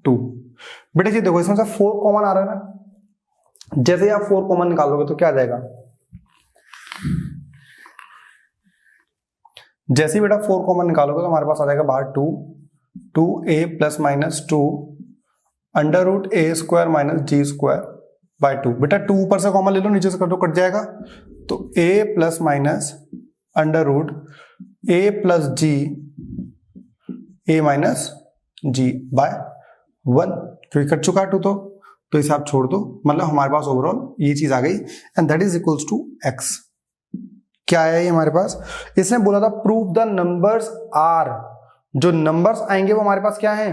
2। बेटा जी देखो इसमें से 4 कॉमन आ रहा है ना, जैसे ही आप 4 कॉमन निकालोगे तो क्या आ जाएगा, जैसे ही बेटा 4 कॉमन निकालोगे तो हमारे पास आ जाएगा बाहर 2a plus minus 2 under root a square minus G square by 2। बेटा 2 ऊपर से कॉमन ले लो, नीचे से कर दो, कट जाएगा, तो a plus minus under root a plus G a minus G by 1, क्योंकि कट चुका है 2 तो इसे आप छोड़ दो, मतलब हमारे पास ओवरऑल ये चीज आ गई and that is equals to x। क्या है ये हमारे पास, इसने बोला था प्रूव द नंबर्स आर, जो नंबर्स आएंगे वो हमारे पास क्या है,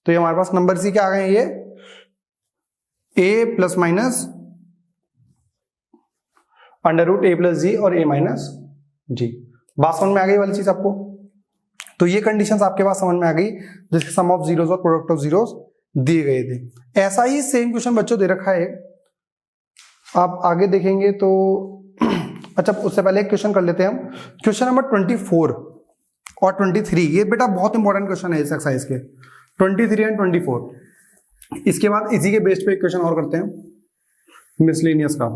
तो ये हमारे पास नंबर्स ही क्या आ गए, ये a plus minus under root a plus g और a माइनस जी। बात समझ में आ गई वाली चीज आपको, तो ये कंडीशंस आपके पास समझ में आ गई जिसके सम ऑफ जीरोस और प्रोडक्ट ऑफ जीरोस दिए गए थे। ऐसा ही सेम क्वेश्चन बच्चों दे रखा है, आप आगे देखेंगे तो अच्छा उससे पहले एक क्वेश्चन कर लेते हैं हम, क्वेश्चन नंबर 24 और 23, ये बेटा बहुत इंपॉर्टेंट क्वेश्चन है इस एक्सरसाइज के, 23 एंड 24। इसके बाद इसी के बेस पे एक क्वेश्चन और करते हैं मिसलेनियस का।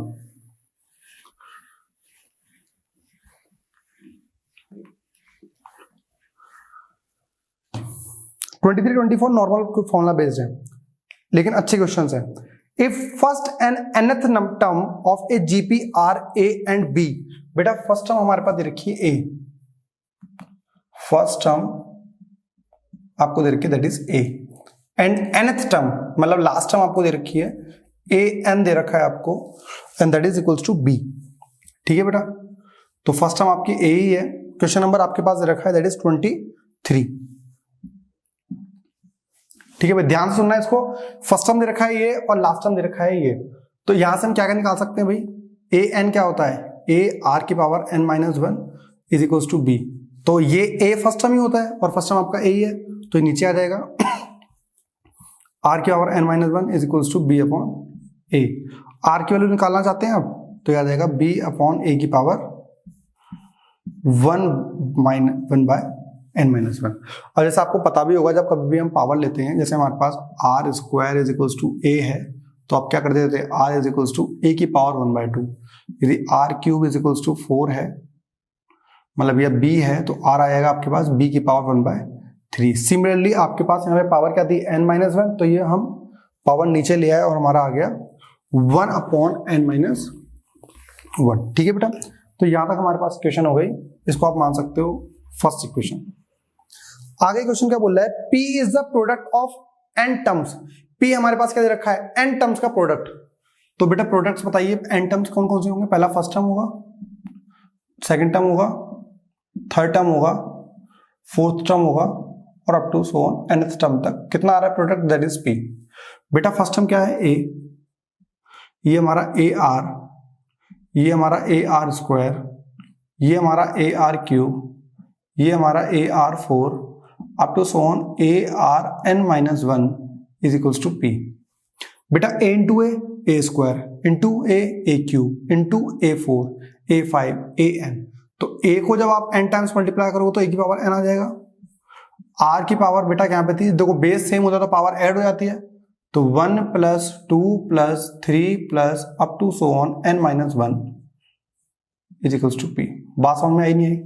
ट्वेंटी 24 नॉर्मल फॉर्मुला बेस्ड है, लेकिन अच्छे क्वेश्चंस हैं। If first and nth term of a GP are A and B, बेटा फर्स्ट टर्म हमारे पास दे रखी है ए, फर्स्ट टर्म आपको दे रखी है that is A, and nth term मतलब लास्ट टर्म आपको दे रखी है ए एन दे रखा है आपको, and that is equals to B. ठीक है बेटा, तो फर्स्ट टर्म आपकी ए ही है, क्वेश्चन नंबर आपके पास दे रखा है दैट इज 23। ठीक है भाई, ध्यान से सुनना है इसको, फर्स्ट टर्म दे रखा है ये और लास्ट टर्म दे रखा है ये, तो यहां से हम क्या निकाल सकते हैं भाई, ए एन क्या होता है, ए आर की power N minus 1 is equals to B, तो ये ए फर्स्ट टर्म ही होता है और फर्स्ट टर्म आपका ए ही है, तो नीचे आ जाएगा आर की power N minus 1 is equals to B upon A. R की वैल्यू निकालना चाहते हैं आप तो याद आएगा बी अपॉन ए की पावर 1 बाय n माइनस 1। और जैसे आपको पता भी होगा, जब कभी भी हम पावर लेते हैं, जैसे हमारे पास r square is equals to a है, तो आप क्या कर देते हैं, r is equals to a की पावर 1/2। यदि r cube is equals to 4 है, मतलब यह b है, तो r आएगा आपके पास b की पावर 1/3। सिमिलरली आपके पास यहाँ पे पावर क्या थी, n माइनस 1, तो ये हम पावर नीचे ले आए और हमारा आ गया 1/n माइनस 1। ठीक है बेटा, तो यहां तक हमारे पास इक्वेशन हो गई, इसको आप मान सकते हो फर्स्ट इक्वेशन। आगे क्वेश्चन क्या बोल रहा है, P is the product of n terms. P हमारे पास क्या दे रखा है, n टर्म्स का प्रोडक्ट। तो बेटा प्रोडक्ट्स बताइए, n टर्म्स कौन कौन से होंगे, पहला फर्स्ट टर्म होगा, सेकंड टर्म होगा, थर्ड टर्म होगा, फोर्थ टर्म होगा, और up to so on nth term तक कितना आ रहा है प्रोडक्ट, दैट इज P। बेटा फर्स्ट टर्म क्या है, A, ये हमारा AR, ये हमारा AR स्क्वायर, ये हमारा AR क्यूब, ये हमारा AR4, up to so on ARn minus 1 is equals to P। बेटा A into A square, into A cube, into A4, A5, AN। तो A को जब आप n टाइम्स मल्टीप्लाई करोगे तो A की पावर n आ जाएगा। R की पावर बेटा यहाँ पे थी, देखो बेस सेम होता है तो पावर ऐड हो जाती है, तो 1 plus 2 plus 3 plus up to so on n minus 1 is equals to P। बात समझ में आई नहीं आई?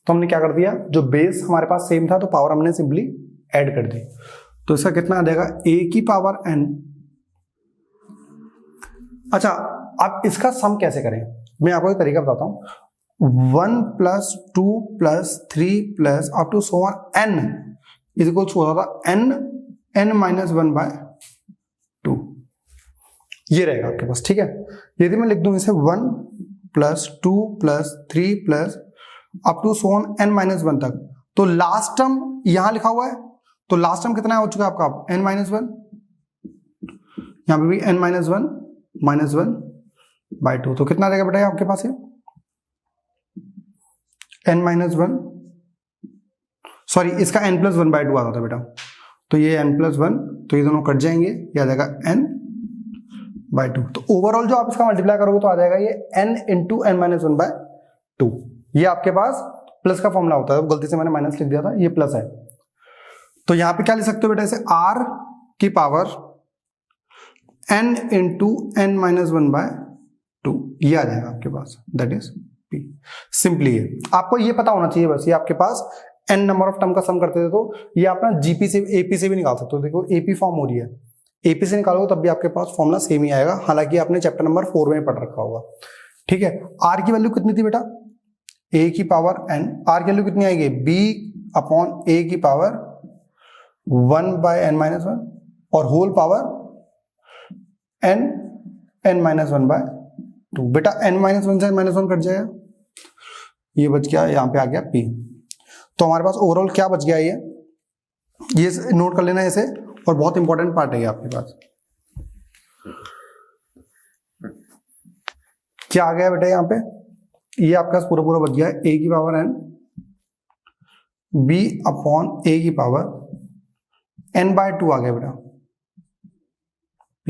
तो हमने क्या कर दिया, जो बेस हमारे पास सेम था तो पावर हमने सिंपली ऐड कर दी। तो इसका कितना आ जाएगा, A की पावर n। अच्छा, अब इसका सम कैसे करें, मैं आपको एक तरीका बताता हूं। 1 plus 2 plus 3 plus up to so on n is equals to होता था n माइनस 1/2, ये रहेगा आपके पास। ठीक है, यदि मैं लिख दूं इसे 1 plus 2 plus 3 plus up to so on n minus 1 तक, तो लास्ट टर्म यहां लिखा हुआ है, तो लास्ट टर्म कितना हो चुका है आपका, n माइनस 1, यहां पे भी n माइनस 1/2, तो कितना रहेगा बेटा आपके पास, n माइनस 1, सॉरी इसका n प्लस 1/2 आता था बेटा, तो ये n प्लस 1, तो ये दोनों कट जाएंगे, ये आ जाएगा n/2। तो ओवरऑल जो आप इसका मल्टीप्लाई करोगे तो आ जाएगा ये n इंटू n माइनस 1/2। ये आपके पास प्लस का फॉर्मूला होता है, तो गलती से मैंने माइनस लिख दिया था, ये प्लस है। तो यहां पे क्या लिख सकते हो बेटा, इसे r की power n into n minus 1/2, ये आ जाएगा आपके पास, दैट इज P। सिंपली है, आपको ये पता होना चाहिए बस, ये आपके पास n नंबर ऑफ टर्म का सम करते थे, तो ये आप ना GP से AP से भी निकाल सकते हो। देखो AP फॉर्म हो रही है, AP से निकालोगे तब भी आपके पास फॉर्मूला सेम ही आएगा, हालांकि आपने चैप्टर नंबर 4 में पढ़ रखा होगा। ठीक है, R की वैल्यू कितनी थी बेटा, A की पावर n, R की वैल्यू कितनी आएगी, B अपॉन A की पावर 1/n माइनस 1 और होल पावर n माइनस 1/2। बेटा n माइनस 1 से -1 कट जाएगा, ये बच गया, यहाँ पे आ गया P। तो हमारे पास ओवरऑल क्या बच गया, ये नोट कर लेना इसे, और बहुत इंपॉर्टेंट पार्ट है ये आपके पास। क्या आ गया बेटा यहाँ पे, ये आपका पूरा पूरा बच गया A की power n, B upon A की पावर n/2 आ गया बेटा P।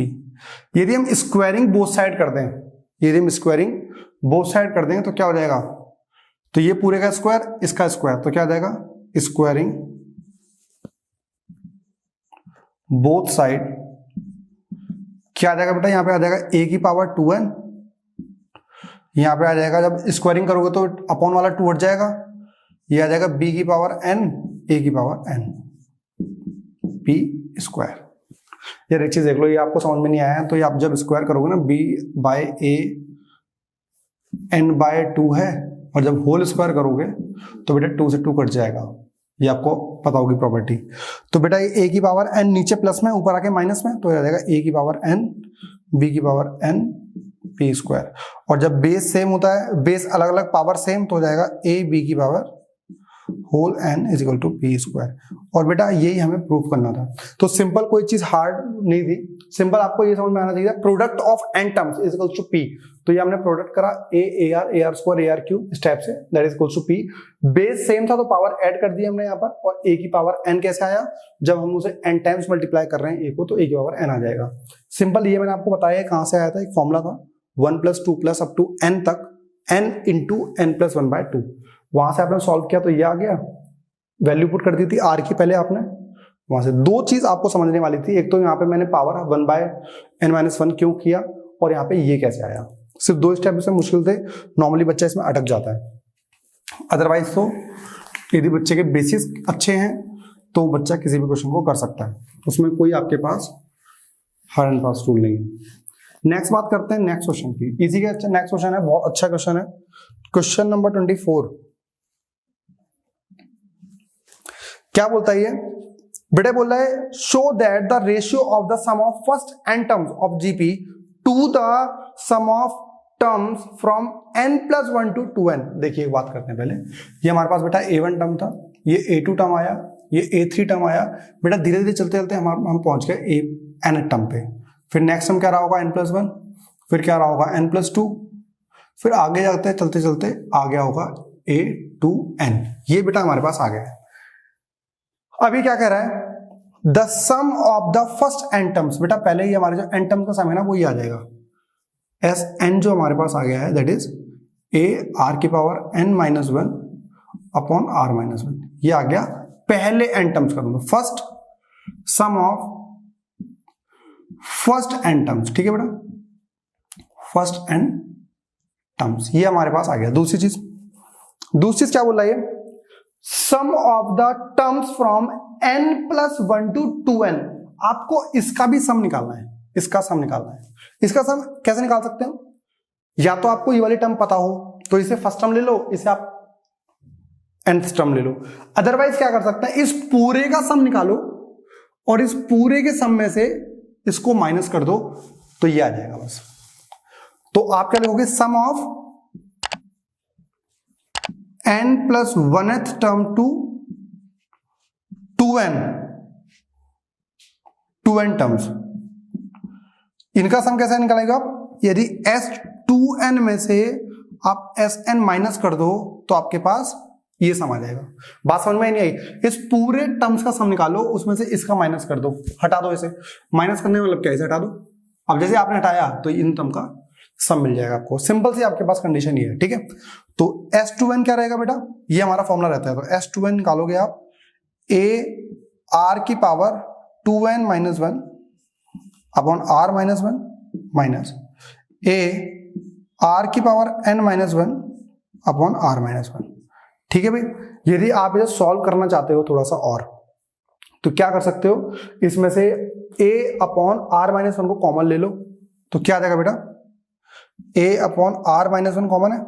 यदि हम स्क्वायरिंग बोथ साइड कर दें, यदि हम स्क्वायरिंग बोथ साइड कर देंगे तो क्या हो जाएगा, तो ये पूरे का स्क्वायर, इसका स्क्वायर, तो क्या आ जाएगा, स्क्वायरिंग बोथ साइड, क्या आ जाएगा बेटा, यहां पे आ जाएगा A की पावर 2n, यहां पे आ जाएगा, जब स्क्वायरिंग करोगे तो अपॉन वाला 2 हट जाएगा, ये आ जाएगा B की पावर n, A की पावर n, P स्क्वायर। यार एक चीज देख लो, ये आपको समझ में नहीं आया तो ये आप जब स्क्वायर करोगे ना, B/A n/2 है, और जब होल स्क्वायर करोगे तो बेटा 2 से 2 कट जाएगा, ये आपको पता होगी प्रॉपर्टी। तो बेटा ये A की पावर n नीचे प्लस में, ऊपर आके माइनस में, तो ये आ जाएगा A की पावर n, B की पावर n, P स्क्वायर। और जब बेस सेम होता है, बेस अलग अलग पावर सेम, तो हो जाएगा A B की power whole n is equal to P square. और बेटा यही हमें प्रूफ करना था, तो सिंपल, कोई चीज हार्ड नहीं थी, सिंपल आपको ये समझ में आना चाहिए, product of n terms is equal to P। तो ये हमने प्रोडक्ट करा AR स्क्वायर AR क्यूब इस टाइप से, that is equal to P। Base same था तो पावर ऐड कर दी हमने यहाँ पर, और A की पावर n कैसे आया, जब हम उसे n टाइम्स मल्टीप्लाई कर रहे हैं A को, तो A की पावर n आ जाएगा। सिंपल, ये मैंने आपको बताया कहां से आया था, एक फॉर्मूला था 1 + 2 + अप टू n तक, n इंटू n + 1/2, वहां से आपने सॉल्व किया तो ये आ गया, वैल्यू पुट कर दी थी आर की पहले आपने, वहां से दो चीज आपको समझने वाली थी, एक तो यहाँ पे मैंने पावर 1/n-1 क्यों किया, और यहाँ पे ये कैसे आया। सिर्फ दो स्टेप इसमें मुश्किल थे, नॉर्मली बच्चा इसमें अटक जाता है। अदरवाइज तो यदि बच्चे के बेसिस अच्छे हैं तो बच्चा किसी भी क्वेश्चन को कर सकता है, उसमें कोई आपके पास हार्ड एंड फास्ट रूल नहीं है। नेक्स्ट बात करते हैं नेक्स्ट क्वेश्चन की, इजी का नेक्स्ट क्वेश्चन है, बहुत अच्छा क्वेश्चन है, क्वेश्चन नंबर 24। क्या बोलता है ये बेटे, बोल रहा है show that the ratio of the sum of first n terms of GP to the sum of terms from n+1 to 2n। देखिए एक बात करते हैं पहले, ये हमारे पास बेटा a1 टर्म था, ये a2 टर्म आया, ये a3 टर्म आया, बेटा धीरे धीरे चलते चलते हम पहुंच गए n टर्म पे। फिर नेक्स्ट टर्म क्या रहा होगा n+1, फिर क्या रहा होगा n+2, फिर आगे जाते चलते चलते आ गया होगा a2n। ये बेटा हमारे पास आ गया है। अभी क्या कह रहा है, the sum of the first n terms, बेटा पहले ही हमारे जो n टर्म का सम है ना वो ही आ जाएगा, एस एन जो हमारे पास आ गया है that is a r⁻n-1 upon r-1, ये आ गया पहले n टर्म्स का, दोनों first sum of first n terms, ठीक है बेटा, फर्स्ट n टर्म्स ये हमारे पास आ गया। दूसरी चीज क्या बोल रहा है, sum of the terms from n+1 to 2n, आपको इसका भी सम निकालना है, इसका सम निकालना है। इसका सम कैसे निकाल सकते हैं, या तो आपको ये वाली टर्म पता हो तो इसे फर्स्ट टर्म ले लो, इसे आप nth टर्म ले लो, अदरवाइज क्या कर सकते हैं, इस पूरे का सम निकालो और इस पूरे के सम में से इसको माइनस कर दो तो ये आ जाएगा बस। तो आप क्या लिखोगे, sum of n+1th term to 2n terms, इनका सम कैसे निकालेगा आप, यदि s2n में से आप sn माइनस कर दो तो आपके पास ये सम आ जाएगा। बात समझ में नहीं आई, इस पूरे टर्म्स का सम निकालो, उसमें से इसका माइनस कर दो, हटा दो इसे, माइनस करने मतलब क्या, इसे हटा दो। अब जैसे आपने हटाया तो इन टर्म का सम मिल जाएगा आपको, सिंपल सी आपके पास कंडीशन ये है, ठीक है। तो s2n क्या रहेगा बेटा, ये हमारा फॉर्मूला रहता है, तो s2n निकालोगे आप a r⁻2n-1 upon r-1 minus a r⁻n-1 upon r-1, ठीक है भाई। यदि आप इसे सॉल्व करना चाहते हो थोड़ा सा और, तो क्या कर सकते हो, इसमें से a अपॉन r-1 को कॉमन ले लो, तो क्या आ जाएगा बेटा, a अपॉन r-1 कॉमन है,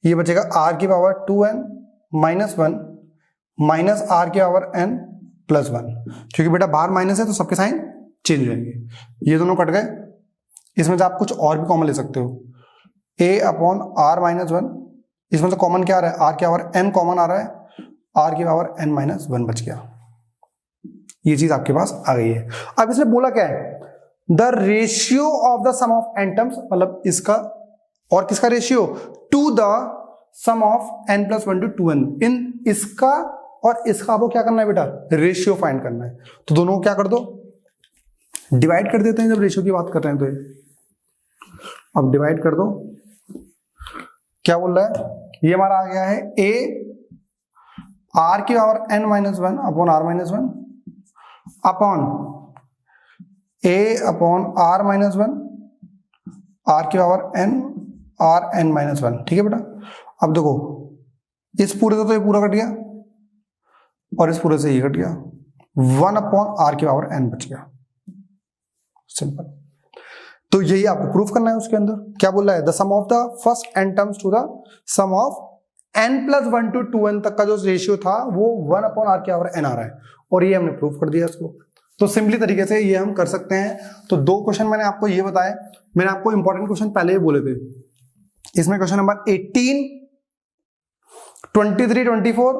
ये बचेगा r⁻2n-1 माइनस r⁻n+1, क्योंकि बेटा बाहर माइनस है तो सबके साइन चेंज हो जाएंगे, ये दोनों कट गए। इसमें से आप कुछ और भी कॉमन ले सकते हो, a अपॉन r-1, इसमें से कॉमन क्या आ रहा है, r⁻n कॉमन आ रहा है, r⁻n-1 बच गया, ये चीज आपके पास आ गई है। अब इसने बोला क्या है, the ratio of the sum of n terms, मतलब इसका और किसका ratio, to the sum of n+1 to 2n, इन इसका और इसका आपको क्या करना है बेटा, रेशियो फाइंड करना है। तो दोनों को क्या कर दो, डिवाइड कर देते हैं, जब रेशियो की बात कर रहे हैं तो ये अब डिवाइड कर दो। क्या बोल रहा है, ये हमारा आ गया है a r⁻n-1 upon r-1 upon a upon r-1 r⁻n-1, ठीक है बेटा। अब देखो इस पूरे से तो ये पूरा कट गया और इस पूरे से ये कट गया, 1 अपॉन r⁻n बच गया, सिंपल। तो यही आपको प्रूफ करना है। उसके अंदर क्या बोल रहा है, the sum of the first n terms to the sum of n+1 to 2n तक का जो रेशियो था वो 1 अपॉन r⁻n आ रहा है, और ये हमने प्रूफ कर दिया इसको। तो सिंपली तरीके से ये हम कर सकते हैं। तो दो क्वेश्चन मैंने आपको ये बताया, मैंने आपको इंपॉर्टेंट क्वेश्चन पहले ही बोले थे। इसमें क्वेश्चन नंबर 18, 23, 24,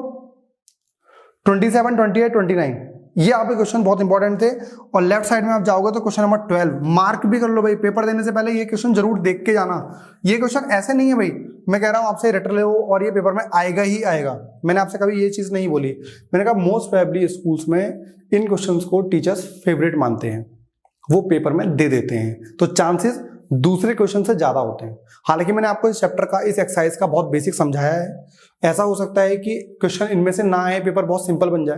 27, 28, 29, ये आपके क्वेश्चन बहुत इंपॉर्टेंट थे। और लेफ्ट साइड में आप जाओगे तो क्वेश्चन नंबर 12 मार्क भी कर लो भाई, पेपर देने से पहले ये क्वेश्चन जरूर देख के जाना। ये क्वेश्चन ऐसे नहीं है भाई, मैं कह रहा हूं आपसे रट लो और ये पेपर में आएगा ही आएगा, मैंने आपसे कभी ये चीज नहीं बोली। मैंने कहा मोस्ट प्रोबेबली स्कूल्स में इन क्वेश्चंस को टीचर्स फेवरेट मानते हैं, वो पेपर में दे देते हैं, तो चांसेस दूसरे क्वेश्चन से ज्यादा होते हैं। हालांकि मैंने आपको इस चैप्टर का, इस एक्सरसाइज का बहुत बेसिक समझाया है। ऐसा हो सकता है कि क्वेश्चन इनमें से ना आए, पेपर बहुत सिंपल बन जाए,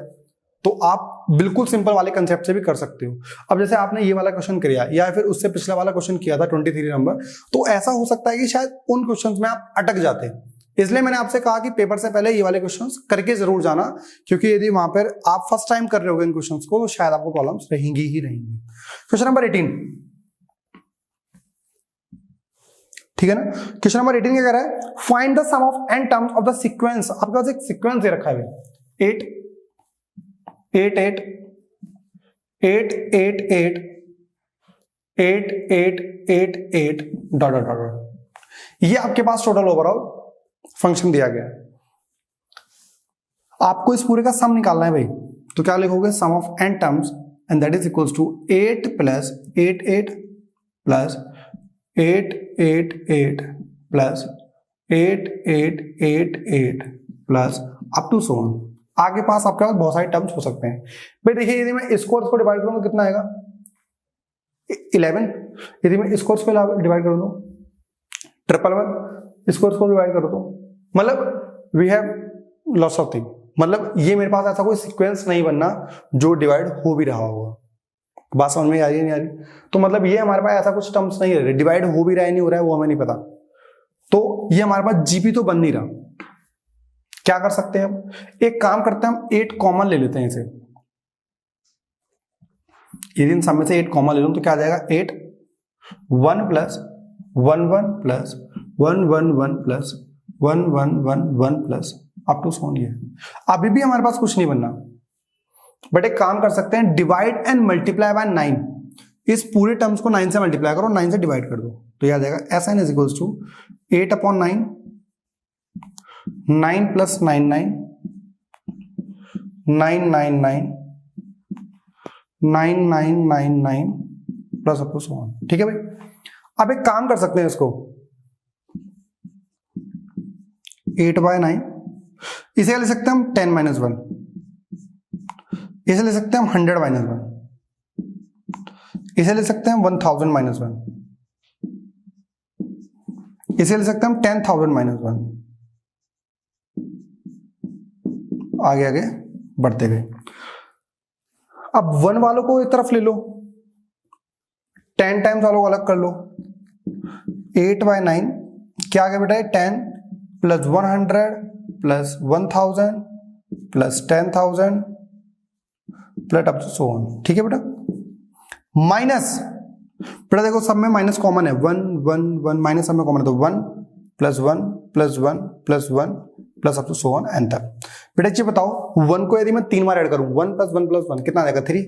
तो आप बिल्कुल सिंपल वाले कंसेप्ट से भी कर सकते हो। अब जैसे आपने ये वाला क्वेश्चन किया या फिर उससे पिछला वाला क्वेश्चन किया था 23 नंबर, तो ऐसा हो सकता है कि शायद उन क्वेश्चंस में आप अटक जाते हैं। इसलिए मैंने आपसे कहा कि पेपर से पहले ये वाले क्वेश्चंस करके जरूर जाना, क्योंकि यदि वहां पर आप फर्स्ट टाइम कर रहे होगे इन क्वेश्चंस को तो शायद आपको प्रॉब्लम्स रहेंगी ही रहेंगी। क्वेश्चन नंबर 18, ठीक है ना। क्वेश्चन नंबर 18 क्या कह रहा है, find the sum of n terms of the sequence. आपके पास एक सीक्वेंस दे रखा है 8 8 8 8 8 8 8 8 8 8 डॉट डॉट डॉट। ये आपके पास टोटल ओवरऑल फंक्शन दिया गया है। आपको इस पूरे का सम निकालना है भाई, तो क्या लिखोगे, sum of n terms and that is equals to 8 plus 8 8 plus 8 8 8 plus 8 8 8 8 plus up to so on. आगे पास आपके पास बहुत सारे टर्म्स हो सकते हैं भाई। देखिए यदि मैं इसको इसको डिवाइड करूँ तो कितना आएगा 11। यदि मैं इसको इसको डिवाइड करूँ तो 111, इसको इसको डिवाइड करो तो मतलब we have lots of thing. मतलब ये मेरे पास ऐसा कोई सीक्वेंस नहीं बनना जो डिवाइड हो भी रहा होगा। बात समझ में आ रही है नहीं आ रही? तो मतलब ये हमारे पास ऐसा कुछ टर्म्स नहीं है, डिवाइड हो भी रहा है नहीं हो रहा है वो हमें नहीं पता। तो ये हमारे पास जीपी तो बन नहीं रहा। क्या कर सकते हैं हम, एक काम करते हैं, हम 8 कॉमन ले लेते हैं इसे। यदि इन सब में से 8 कॉमन ले लूं तो क्या आ जाएगा, 8 1 plus 1 1 plus 1 1 1 plus 1 1 1 1 plus up to so on. ये अभी भी हमारे पास कुछ नहीं बनना, बट एक काम कर सकते हैं, डिवाइड एंड मल्टीप्लाई बाय 9। इस पूरे टर्म्स को 9 से मल्टीप्लाई करो, 9 से डिवाइड कर दो, तो यह आ जाएगा S N is equals to 8/9 9 plus 9 9 9 9 9 9 9 9 9 plus up to so on. ठीक है भाई। अब एक काम कर सकते हैं, इसको 8/9 इसे ले सकते हैं हम 10 - 1, इसे ले सकते हैं हम 100 - 1, इसे ले सकते हैं 1000 - 1, इसे ले सकते हैं हम 10,000 - 1। आगे आगे बढ़ते गए। अब 1 वालों को एक तरफ ले लो, 10 टाइम्स वालों को अलग कर लो। 8/9 क्या आ गया बेटा, 10 plus 100 plus 1000 plus 10,000 plus up to so on. ठीक है बेटा। माइनस बेटा देखो सब में माइनस कॉमन है, 1 1 1 माइनस सब में कॉमन है, तो 1 plus 1 plus 1 plus 1 plus up to so on and तक। बेटा ये बताओ 1 को यदि मैं 3 बार ऐड करूं, 1 प्लस 1 प्लस 1 कितना आ जाएगा 3।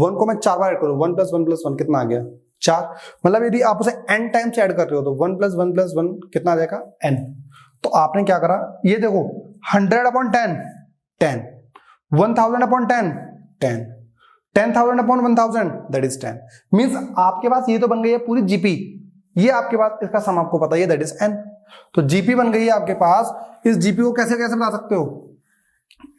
1 को मैं 4 बार ऐड करूं, 1 प्लस 1 प्लस 1 कितना आ गया 4। मतलब यदि आप उसे n टाइम्स ऐड कर रहे हो तो 1 प्लस 1 प्लस 1 कितना आ जाएगा n। तो आपने क्या करा, ये देखो 100/10 10, 1000/10 10, 10,000/1000 दैट इज 10। मींस आपके पास ये तो बन गई है पूरी जीपी, ये आपके पास इसका सम आपको पता है दैट इज n। तो जीपी बन गई है आपके पास। इस जीपी को कैसे कैसे बता सकते हो,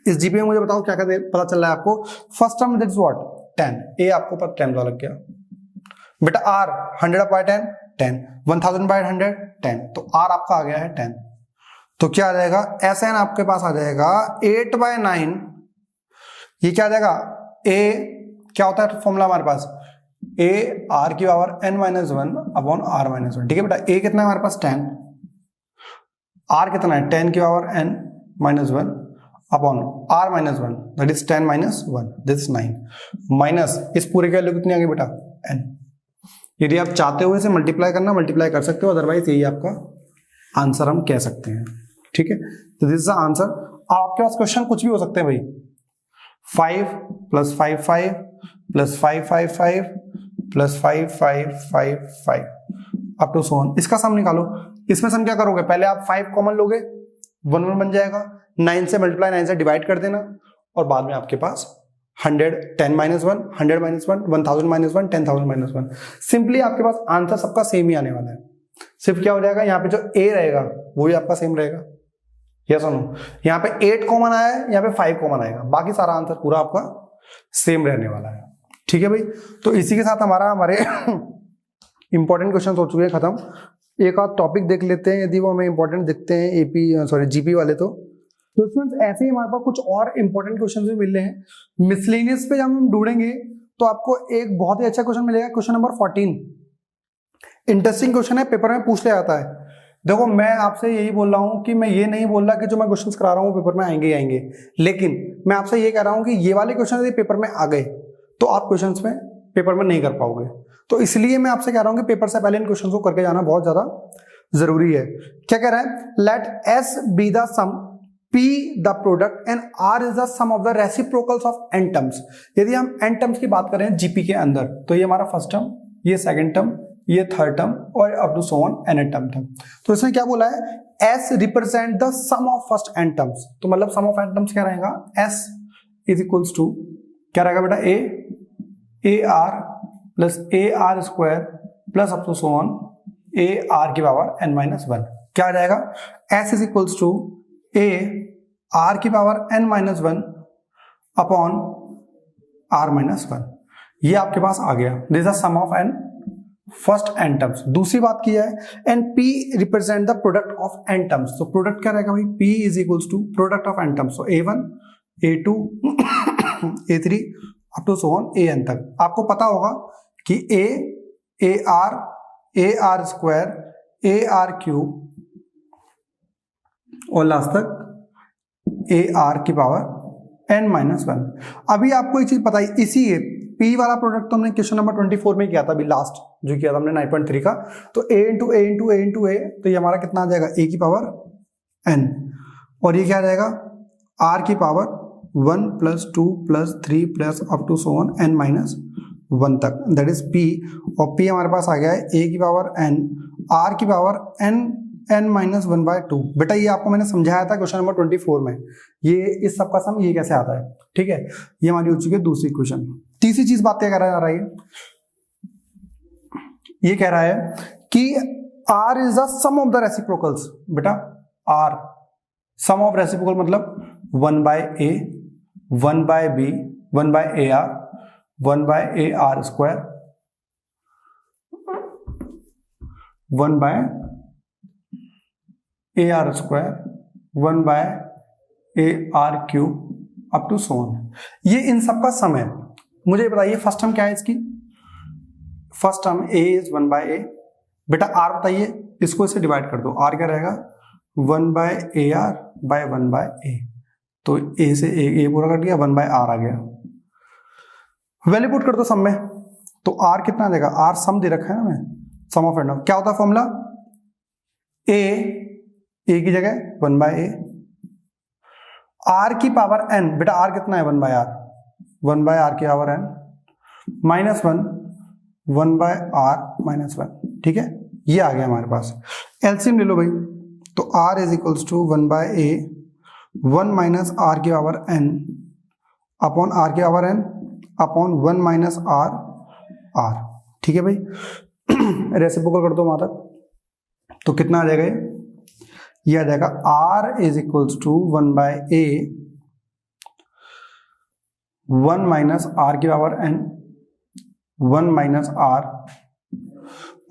इस जीपी में मुझे बताओ क्या क्या पता चल रहा है आपको। First term that is what 10, ए आपको पता 10 लग गया बेटा। r 100/10 10, 1000/100 10, तो r आपका आ गया है 10। तो क्या आ जाएगा, एस एन आपके पास आ जाएगा 8/9। ये क्या आ जाएगा, a क्या होता है फॉर्मूला हमारे पास, a r की पावर n - 1 अपॉन r - 1। ठीक है बेटा। a कितना है हमारे पास 10, r कितना है 10 की power n - 1 upon r - 1 that is 10 - 1 this is 9 minus इस पूरे की वैल्यू कितनी आ गई बेटा n। यदि आप चाहते हो इसे मल्टीप्लाई करना मल्टीप्लाई कर सकते हो, अदरवाइज यही आपका आंसर हम कह सकते हैं। ठीक है। तो दिस इज द आंसर। आपके पास क्वेश्चन कुछ भी हो सकते हैं भाई, 5 plus 5 5 plus 5 5 5 plus 5 5 5 5 up to so on. इसका सम निकालो। इसमें सम क्या करोगे, पहले आप 5 कॉमन लोगे, 1 1 बन जाएगा, 9 से मल्टीप्लाई 9 से डिवाइड कर देना, और बाद में आपके पास 100 10 - 1 100 - 1 1000 - 1 10,000 - 1। सिंपली आपके पास आंसर सबका सेम ही आने वाला है। सिर्फ क्या हो जाएगा, यहाँ पे जो a रहेगा वो भी आपका सेम रहेगा। यस सुनो, यहाँ पे 8 कॉमन आया है, यहाँ पे 5 कॉमन आएगा, बाकी सारा आंसर पूरा आपका सेम रहने वाला है। ठीक है भाई। तो इसी के साथ हमारे इंपॉर्टेंट क्वेश्चन हो चुके हैं खत्म। एक आध टॉपिक देख लेते हैं यदि वो हमें इंपॉर्टेंट दिखते हैं जीपी वाले। तो स्टूडेंट्स ऐसे ही हमारे पास कुछ और इंपॉर्टेंट क्वेश्चन भी मिल रहे हैं। मिसलेनियस पे जब हम ढूंढेंगे तो आपको एक बहुत ही अच्छा क्वेश्चन मिलेगा, क्वेश्चन नंबर 14। इंटरेस्टिंग क्वेश्चन है, पेपर में पूछ लिया जाता है। देखो मैं आपसे यही बोल रहा हूं कि मैं ये नहीं बोल रहा कि जो मैं क्वेश्चंस करा रहा हूं पेपर में आएंगे ही आएंगे, लेकिन मैं आपसे ये कह रहा हूं कि ये वाले क्वेश्चन यदि पेपर में आ गए तो आप क्वेश्चंस में पेपर में नहीं कर पाओगे। तो इसलिए मैं आपसे कह रहा हूं कि पेपर से पहले इन क्वेश्चंस को करके जाना बहुत ज्यादा जरूरी है। क्या कह रहा है, let S be the sum, P the product and R is the sum of the reciprocals of n terms. यदि हम n टर्म्स की बात करें जीपी के अंदर तो ये हमारा फर्स्ट टर्म, ये सेकंड टर्म, ये थर्ड टर्म और up to so on n term था। तो इसने क्या बोला है, S represent the sum of first n terms. तो मतलब सम ऑफ n टर्म्स क्या रहेगा, S इज इक्वल्स टू क्या रहेगा बेटा, a AR plus AR square plus up to so on AR की पावर n माइनस 1। क्या आ जाएगा, S is equals to A R की power n minus 1 upon R minus 1। ये आपके पास आ गया, this is sum of n first n terms. दूसरी बात की है, and P represent the product of n terms. तो प्रोडक्ट क्या रहेगा भाई, P is equals to product of n terms. तो A1 A2 A3 up to so on AN तक। आपको पता होगा कि AR स्क्वायर AR क्यूब और लास्ट तक AR की पावर n माइनस 1। अभी आपको एक चीज पता है, इसी P वाला प्रोडक्ट तो हमने क्वेश्चन नंबर 24 में किया था, अभी लास्ट जो किया था हमने 9.3 का। तो A into A into A into A, तो ये हमारा कितना आ जाएगा, A की पावर n, और ये क्या आ जाएगा R की power 1 plus 2 plus 3 plus up to so on n minus 1 तक, दैट इज P। और P हमारे पास आ गया है A की पावर n, R की पावर n माइनस 1/2। बेटा ये आपको मैंने समझाया था क्वेश्चन नंबर 24 में, ये इस सब का सम ये कैसे आता है, ठीक है। ये हमारी हो चुकी है दूसरी क्वेश्चन। तीसरी चीज बात क्या कर रहा है, ये कह रहा है कि R is the sum of the reciprocals. बेटा R सम ऑफ रेसिप्रोकल मतलब 1/A 1/B 1/AR 1/AR square 1/AR square 1/AR cube up to so on. ये इन सब का सम है। मुझे बताइए फर्स्ट टर्म क्या है इसकी, first term A is 1/A। बेटा R बताइए, इसको इससे डिवाइड कर दो, R क्या रहेगा 1/AR बाय 1/A। तो A से A पूरा कट गया, 1/R आ गया। वैल्यू पुट कर दो सम में, तो R कितना आ जाएगा, R सम दे रखा है ना मैं, सम ऑफ एंड ऑफ। क्या होता है फॉर्मूला, A की जगह 1/A, R की पावर n, बेटा R कितना है 1/R, 1/R की power n minus 1 1/R minus 1, ठीक है। ये आ गया हमारे पास। एलसीएम ले लो भाई, तो R is equals to 1/A 1 minus R की पावर n अपॉन R की power n upon 1 minus R, ठीक है भाई। रेसिप्रोकल कर दो वहां तक, तो कितना आ जाएगा ये आ जाएगा R is equals to 1/A 1 minus R की पावर n 1 माइनस R,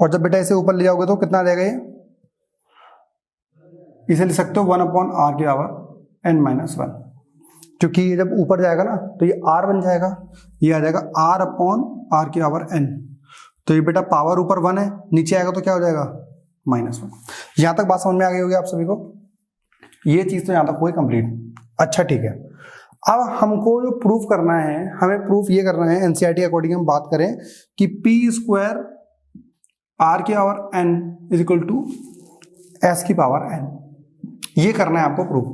और जब बेटा इसे ऊपर ले जाओगे तो कितना आ जाएगा ये, इसे लिख सकते हो 1 अपॉन R की पावर n माइनस 1, क्योंकि ये जब ऊपर जाएगा ना तो ये R बन जाएगा, ये आ जाएगा R अपॉन R की पावर n। तो ये बेटा पावर ऊपर 1 है, नीचे आएगा तो क्या हो जाएगा माइनस 1। यहां तक बात समझ में आ गई होगी आप सभी को, ये चीज तो यहां तक हुई कंप्लीट। अच्छा ठीक है, अब हमको जो प्रूफ करना है, हमें प्रूफ ये करना है, एनसीईआरटी अकॉर्डिंग हम बात करें कि P स्क्वायर R की power n is equal to S की पावर n, ये करना है आपको प्रूफ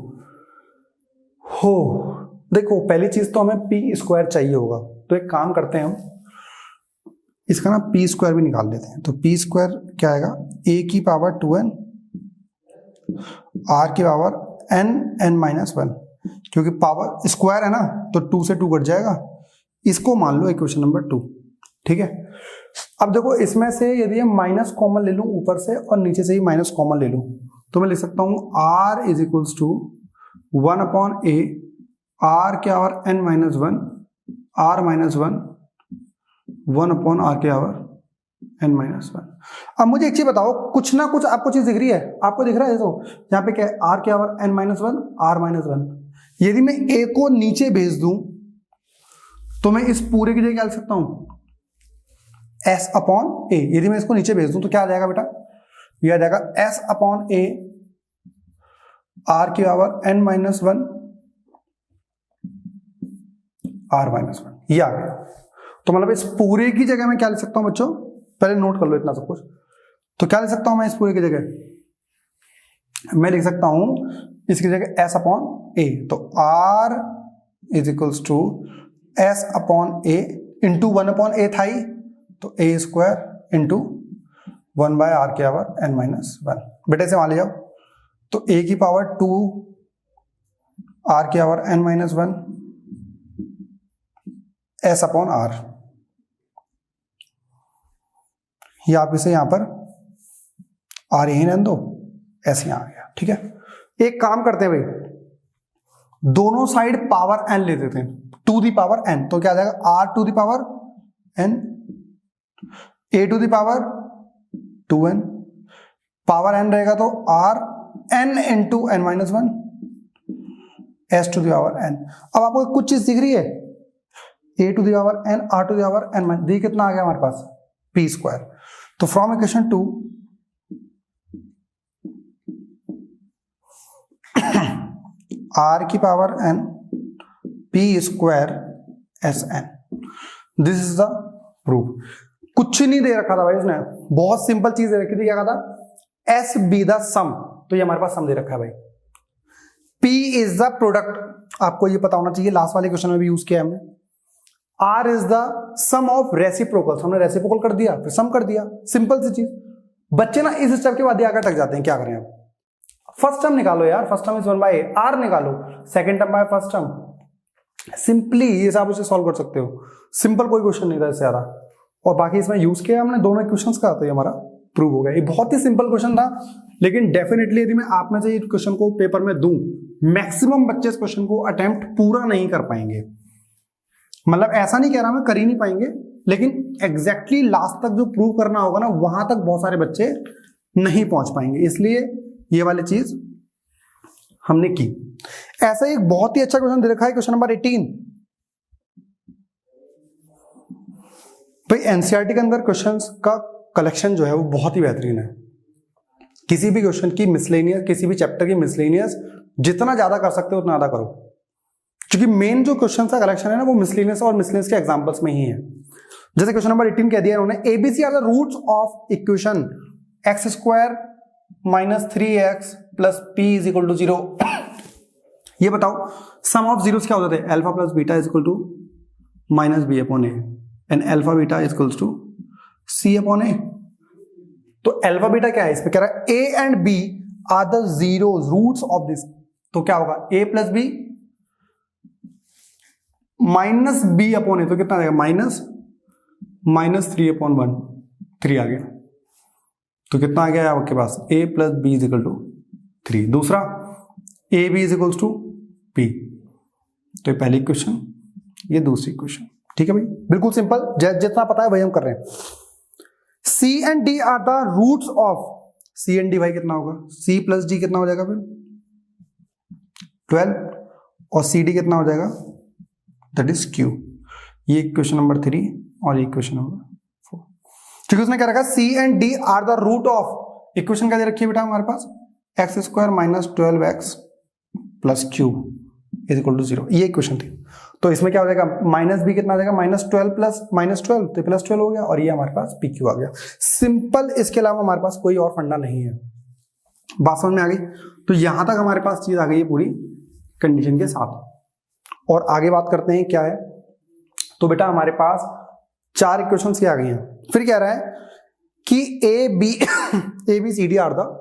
हो। देखो पहली चीज तो हमें P स्क्वायर चाहिए होगा, तो एक काम करते हैं हम इसका ना P स्क्वायर भी निकाल लेते हैं। तो P स्क्वायर क्या आएगा, A की पावर 2n R की पावर n माइनस 1, क्योंकि पावर स्क्वायर है ना तो 2 से 2 कट जाएगा, इसको मान लो इक्वेशन नंबर 2, ठीक है। अब देखो इसमें से यदि मैं माइनस कॉमन ले लूं ऊपर से और नीचे से ही माइनस कॉमन ले लूं, तो मैं लिख सकता हूं R is equals to 1 upon A R की power n minus 1 R minus 1 1 upon R की पावर n माइनस वन। अब मुझे एक चीज बताओ, कुछ ना कुछ आपको चीज दिख रही है, आपको दिख रहा है तो यहाँ पे क्या है, r के power n minus one, r minus one. यदि मैं a को नीचे भेज दूं तो मैं इस पूरे की जगह क्या लिख सकता हूं, s अपॉन a। यदि मैं इसको नीचे भेज दूं तो क्या आ जाएगा बेटा, ये आ जाएगा s अपॉन a r की power n minus one r minus one, ये आ गया। तो मतलब इस पूरे की जगह मैं क्या लिख सकता हूं बच्चों, पहले नोट कर लो इतना सब कुछ। तो क्या लिख सकता हूं मैं इस पूरे की जगह, मैं लिख सकता हूं इसकी जगह s अपॉन a। तो r is equals to s upon a into one upon a था ही, तो a square into one by R के पावर n माइनस वन। बेटे से मान ले जाओ, तो a की पावर टू r के power n minus one s upon r। ये आप इसे यहां पर r यहीं रहने दो, s यहां आ गया। ठीक है, एक काम करते हैं भाई, दोनों साइड पावर n ले देते हैं, टू दी पावर n। तो क्या आ जाएगा, r to the power n, a to the power 2n, power n रहेगा तो r n into n minus one, s to the power n। अब आपको कुछ चीज दिख रही है, a to the power n, r to the power n minus, the कितना आ गया हमारे पास, p स्क्वायर। तो फ्रॉम इक्वेशन 2 r की power n p square s n, this is the proof. कुछ नहीं दे रखा था भाई उसने, बहुत सिंपल चीज दे रखी थी, क्या कहा था, एस बी द सम। तो ये हमारे पास सम दे रखा है भाई, p इज द प्रोडक्ट, आपको ये पता होना चाहिए, लास्ट वाले क्वेश्चन में भी यूज किया हमने। r is the sum of reciprocals, हमने रेसिप्रोकल कर दिया फिर सम कर दिया, सिंपल सी चीज। बच्चे ना इस स्टेप के बाद आगे टक जाते हैं, क्या करें अब, फर्स्ट टर्म निकालो यार, first term is one by r निकालो, second term by first term, simply ये आप उसे सॉल्व कर सकते हो। सिंपल कोई क्वेश्चन नहीं था इससे ज्यादा, और बाकी इसमें यूज किया हमने दोनों इक्वेशंस का, तो ये हमारा प्रूव हो गया। ये बहुत ही सिंपल क्वेश्चन था, लेकिन डेफिनेटली यदि मैं आप में से इस क्वेश्चन को पेपर में दूं, मैक्सिमम बच्चे इस क्वेश्चन को अटेम्प्ट पूरा नहीं कर पाएंगे। मतलब ऐसा नहीं कह रहा मैं कर ही नहीं पाएंगे, लेकिन एग्जैक्टली लास्ट तक जो प्रूव करना होगा ना, वहां तक बहुत सारे बच्चे नहीं पहुंच पाएंगे, इसलिए ये वाली चीज हमने की। ऐसा एक बहुत ही अच्छा क्वेश्चन दे रखा है, क्वेश्चन नंबर 18। भाई एनसीईआरटी के अंदर क्वेश्चंस का कलेक्शन जो है वो बहुत ही बेहतरीन है। किसी भी क्वेश्चन की मिसलेनियस, किसी भी चैप्टर की मिसलेनियस जितना ज्यादा कर सकते हो उतना ज्यादा करो, क्योंकि मेन जो क्वेश्चन का कलेक्शन है ना वो मिसलेनियस और मिसलेनियस के एग्जांपल्स में ही है। जैसे क्वेश्चन नंबर 18 कह दिया उन्होंने, ABC are the roots of equation x square minus 3x plus p is equal to 0। ये बताओ सम ऑफ जीरोस क्या होते थे, alpha plus beta is equal to minus b upon a and alpha beta is equal to c upon a. तो alpha beta क्या है, इस पे कह रहा है a and b are the zero roots of this. तो क्या होगा, a plus b minus b upon a, तो कितना आ जाएगा, माइनस 3 अपॉन 1, 3 आ गया। तो कितना आ गया आपके पास, a plus B is equal to 3। दूसरा A B is equal to P. तो ये पहली क्वेश्चन, ये दूसरी क्वेश्चन। ठीक है भाई, बिल्कुल सिंपल, जितना पता है वही हम कर रहे हैं। C and d are the roots of, c and d भाई कितना होगा, सी प्लस डी कितना हो जाएगा फिर 12, और सी डी कितना हो जाएगा, दैट इज क्यू। ये क्वेश्चन नंबर 3 और ये क्वेश्चन नंबर 4। ठीक है, उसने क्या रखा, c and d are the root of, equation क्या दे रखी है बेटा हमारे पास, x square minus 12x plus q is equal to 0। ये इक्वेशन थी। तो इसमें क्या हो जाएगा, माइनस बी कितना आ जाएगा, माइनस 12 प्लस माइनस 12, तो प्लस 12 हो गया, और ये हमारे पास पी क्यू आ गया। सिंपल, इसके अलावा हमारे पास कोई और फंडा नहीं है। बात समझ में आ गई। तो यहां तक हमारे पास चीज आ गई है पूरी कंडीशन के साथ। और आगे बात करते हैं क्या है। तो बेटा हमारे पास 4 इक्वेशंस आ गई हैं। फिर कह रहा है कि A B C D are the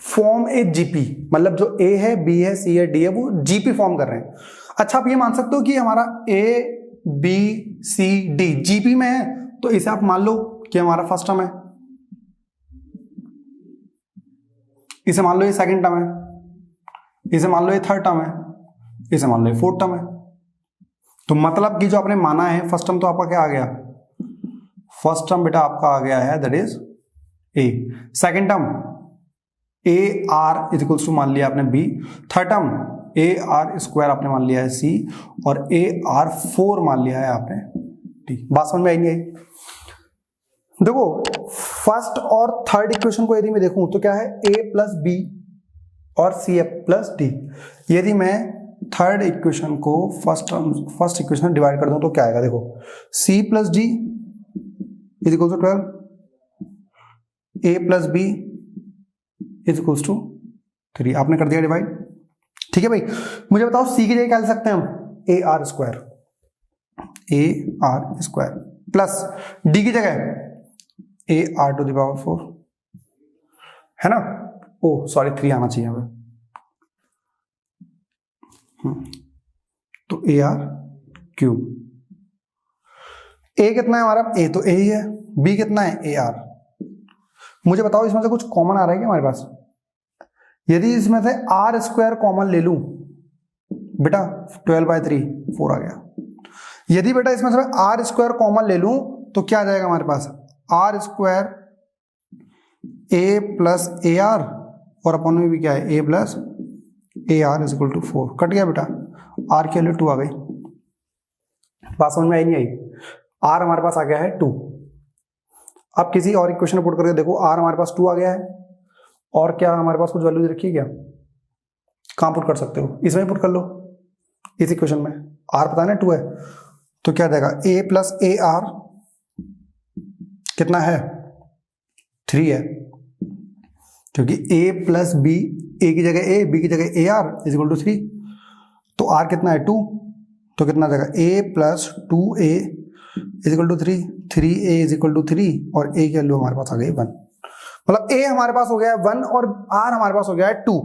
form a GP, मतलब जो ए है, बी है, सी है, डी है, वो जीपी फॉर्म कर रहे हैं। अच्छा, आप ये मान सकते हो कि हमारा A B C D GP में है, तो इसे आप मान लो कि हमारा फर्स्ट टर्म है, इसे मान लो ये सेकंड टर्म है, इसे मान लो ये थर्ड टर्म है, इसे मान लो ये फोर्थ टर्म है। तो मतलब कि जो आपने माना है फर्स्ट टर्म, तो आपका क्या आ गया फर्स्ट टर्म बेटा आपका आ गया है that is A, second term A are is equals to मान लिया आपने B, third term A are square आपने मान लिया है सी, और ए आर 4 मान लिया है आपने डी। बात समझ में आई नहीं आई? देखो फर्स्ट और थर्ड इक्वेशन को यदि मैं देखूं तो क्या है, ए प्लस बी और सी प्लस डी। यदि मैं थर्ड इक्वेशन को फर्स्ट इक्वेशन डिवाइड कर दूं तो क्या आएगा, देखो C plus D is equal to 12, A plus B is equal to 3। आपने कर दिया डिवाइड, ठीक है भाई। मुझे बताओ सी की जगह क्या लिख सकते हैं हम, A are square plus D की जगह A R to the power 4, है ना। ओ सॉरी 3 आना चाहिए हमें, तो ए आर क्यूब। ए कितना है हमारा, ए तो ए ही है, बी कितना है ए आर। मुझे बताओ इसमें से कुछ कॉमन आ रहा है क्या हमारे पास? यदि इसमें से आर स्क्वायर कॉमन ले लूं बेटा 12/3 4 आ गया। यदि बेटा इसमें से आर स्क्वायर कॉमन ले लूं तो क्या आ जाएगा हमारे पास, r square a plus a r, और अपन में भी क्या है a plus a are is equal to 4। Cut गया बेटा, आर की वैल्यू 2 आ गई। बात समझ में आई नहीं आई? आर हमारे पास आ गया है 2। अब किसी और इक्वेशन पुट करके देखो, आर हमारे पास 2 आ गया है, और क्या हमारे पास कुछ वैल्यू दे रखी है क्या? कहां पुट कर सकते हो, इसमें पुट कर लो, इस इक्वेशन में आर पता है ना 2 है, तो क्या देगा ए प्लस ए आर कितना है 3 है, क्योंकि a प्लस बी, ए की जगह ए, बी की जगह A are is equal to 3, तो r कितना है 2, तो कितना जाएगा a plus 2a is equal to 3, 3a is equal to 3, और a की वैल्यू हमारे पास आ गई 1। मतलब a हमारे पास हो गया है 1 और r हमारे पास हो गया है 2,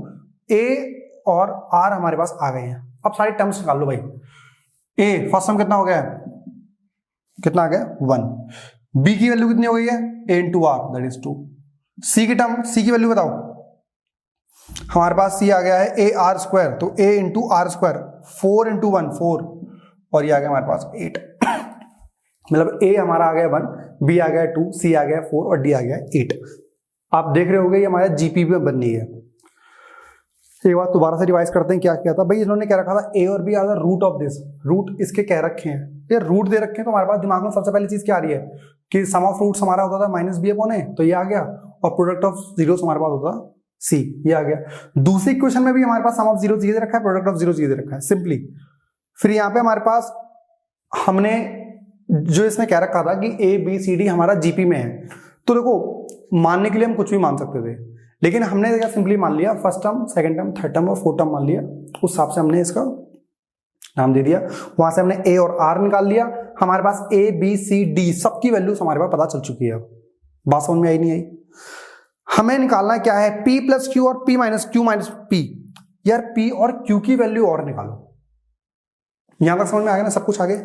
a और r हमारे पास आ गए हैं। अब सारी टर्म्स निकाल लो भाई। a फर्स्ट टर्म कितना हो गया है, कितना आ गया 1, b की वैल्यू कितनी हो गई है a into r that is 2, c की टर्म, c की वैल्यू बताओ। हमारे पास c आ गया है ए आर स्क्वायर, तो a into r square 4 into 1 4, और ये आ गया हमारे पास 8। मतलब a हमारा आ गया 1, b आ गया 2, c आ गया 4 और d आ गया 8। आप देख रहे होंगे ये हमारा जीपीपी में बननी है। एक बात दोबारा से रिवाइज करते हैं, क्या किया था भाई, इन्होंने क्या रखा था, a और b are the root of this, root इसके कह रखे हैं, ये रूट दे रखे हैं, तो हमारे पास दिमाग में सबसे पहली चीज क्या आ रही है कि सम ऑफ रूट्स हमारा होता था माइनस बी अपॉन ए, तो ये आ गया, और प्रोडक्ट ऑफ जीरोस हमारे पास होता सी, ये आ गया। दूसरी इक्वेशन में भी हमारे पास सम ऑफ जीरो दे रखा है, प्रोडक्ट ऑफ जीरो दे रखा है सिंपली। फिर यहाँ पे हमारे पास हमने जो इसमें कह रखा था कि ए बी सी डी हमारा जीपी में है, तो देखो मानने के लिए हम कुछ भी मान सकते थे, लेकिन हमने क्या सिंपली मान लिया first term, second term, third term और फोर्थ टर्म मान लिया, उस हिसाब से हमने इसका नाम दे दिया। वहां से हमने ए और आर निकाल लिया, हमारे पास ए बी सी डी सबकी वैल्यूज हमारे पास पता चल चुकी है। बात समझ में आई नहीं आई? हमें निकालना क्या है, p प्लस क्यू और p minus Q minus p। यार p और q की वैल्यू और निकालो, यहां तक समझ में आ गया ना, सब कुछ आगे।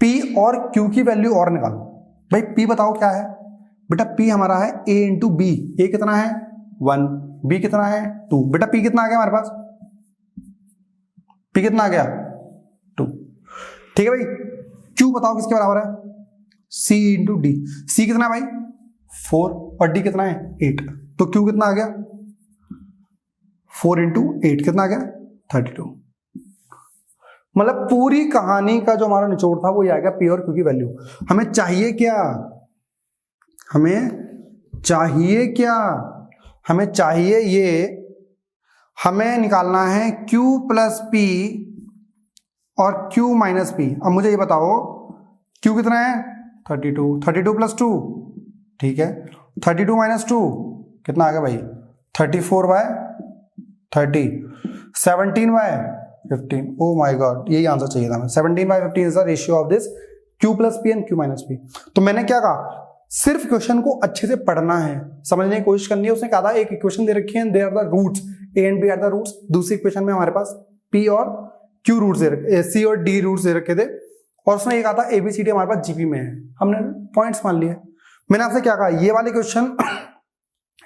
p और q की वैल्यू और निकालो। भाई p बताओ क्या है बेटा, p हमारा है a इंटू बी, a कितना है 1, b कितना है 2, बेटा p कितना आ गया हमारे पास, p कितना आ गया 2, ठीक है भाई। q बताओ किसके बराबर है, c इंटू डी, c कितना है भाई 4 और d कितना है 8, तो q कितना आ गया 4 इंटू 8 कितना आ गया 32। मतलब पूरी कहानी का जो हमारा निचोड़ था वो ये आ गया p और q की वैल्यू। हमें चाहिए क्या, हमें चाहिए क्या, हमें चाहिए ये, हमें निकालना है q प्लस p और q माइनस p। अब मुझे ये बताओ q कितना है 32, 32 प्लस 2, ठीक है, 32 माइनस 2 कितना आ गया भाई 34/30, 17/15। ओ माय गॉड, यही आंसर चाहिए था हमें, 17/15 is the ratio of this q plus p and q minus p। तो मैंने क्या कहा, सिर्फ क्वेश्चन को अच्छे से पढ़ना है, समझने की कोशिश करनी है। उसने कहा था एक इक्वेशन दे रखी है, they are the roots, a and b are the roots. दूसरी इक्वेशन में हमारे पास p और q रूट्स दे रखे, c और d रूट्स दे रखे थे, और उसने ये कहा था ABCD हमारे पास जीपी में है, हमने पॉइंट्स मान लिए। मैंने आपसे क्या कहा, ये वाले क्वेश्चन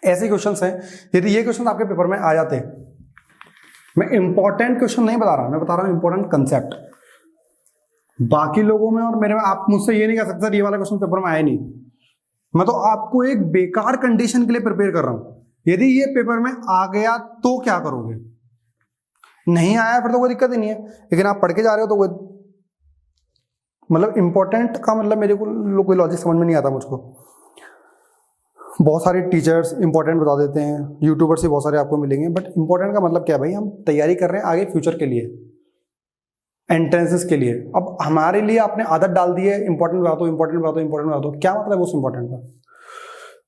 ऐसे क्वेश्चंस हैं, यदि ये क्वेश्चन आपके पेपर में आ जाते, मैं इंपॉर्टेंट क्वेश्चन नहीं बता रहा, मैं बता रहा हूं इंपॉर्टेंट कंसेप्ट। बाकी लोगों में और मेरे में आप मुझसे ये नहीं कह सकते सर ये वाला क्वेश्चन पेपर में आया नहीं। मैं तो आपको एक बेकार कंडीशन के लिए प्रिपेयर कर रहा हूं। यदि ये पेपर में आ गया तो क्या करोगे, नहीं आया फिर तो कोई दिक्कत ही नहीं है, लेकिन आप पढ़ के जा रहे हो तो कोई मतलब इंपॉर्टेंट का मतलब मेरे को कोई लॉजिक समझ में नहीं आता मुझको। बहुत सारे टीचर्स इंपॉर्टेंट बता देते हैं, यूट्यूबर्स भी बहुत सारे आपको मिलेंगे, बट इंपॉर्टेंट का मतलब क्या है भाई, हम तैयारी कर रहे हैं आगे फ्यूचर के लिए, एंट्रेंसेस के लिए। अब हमारे लिए आपने आदत डाल दी है इंपॉर्टेंट बता दो, इंपॉर्टेंट बता दो, इंपॉर्टेंट बता दो, क्या मतलब है उस इंपॉर्टेंट का।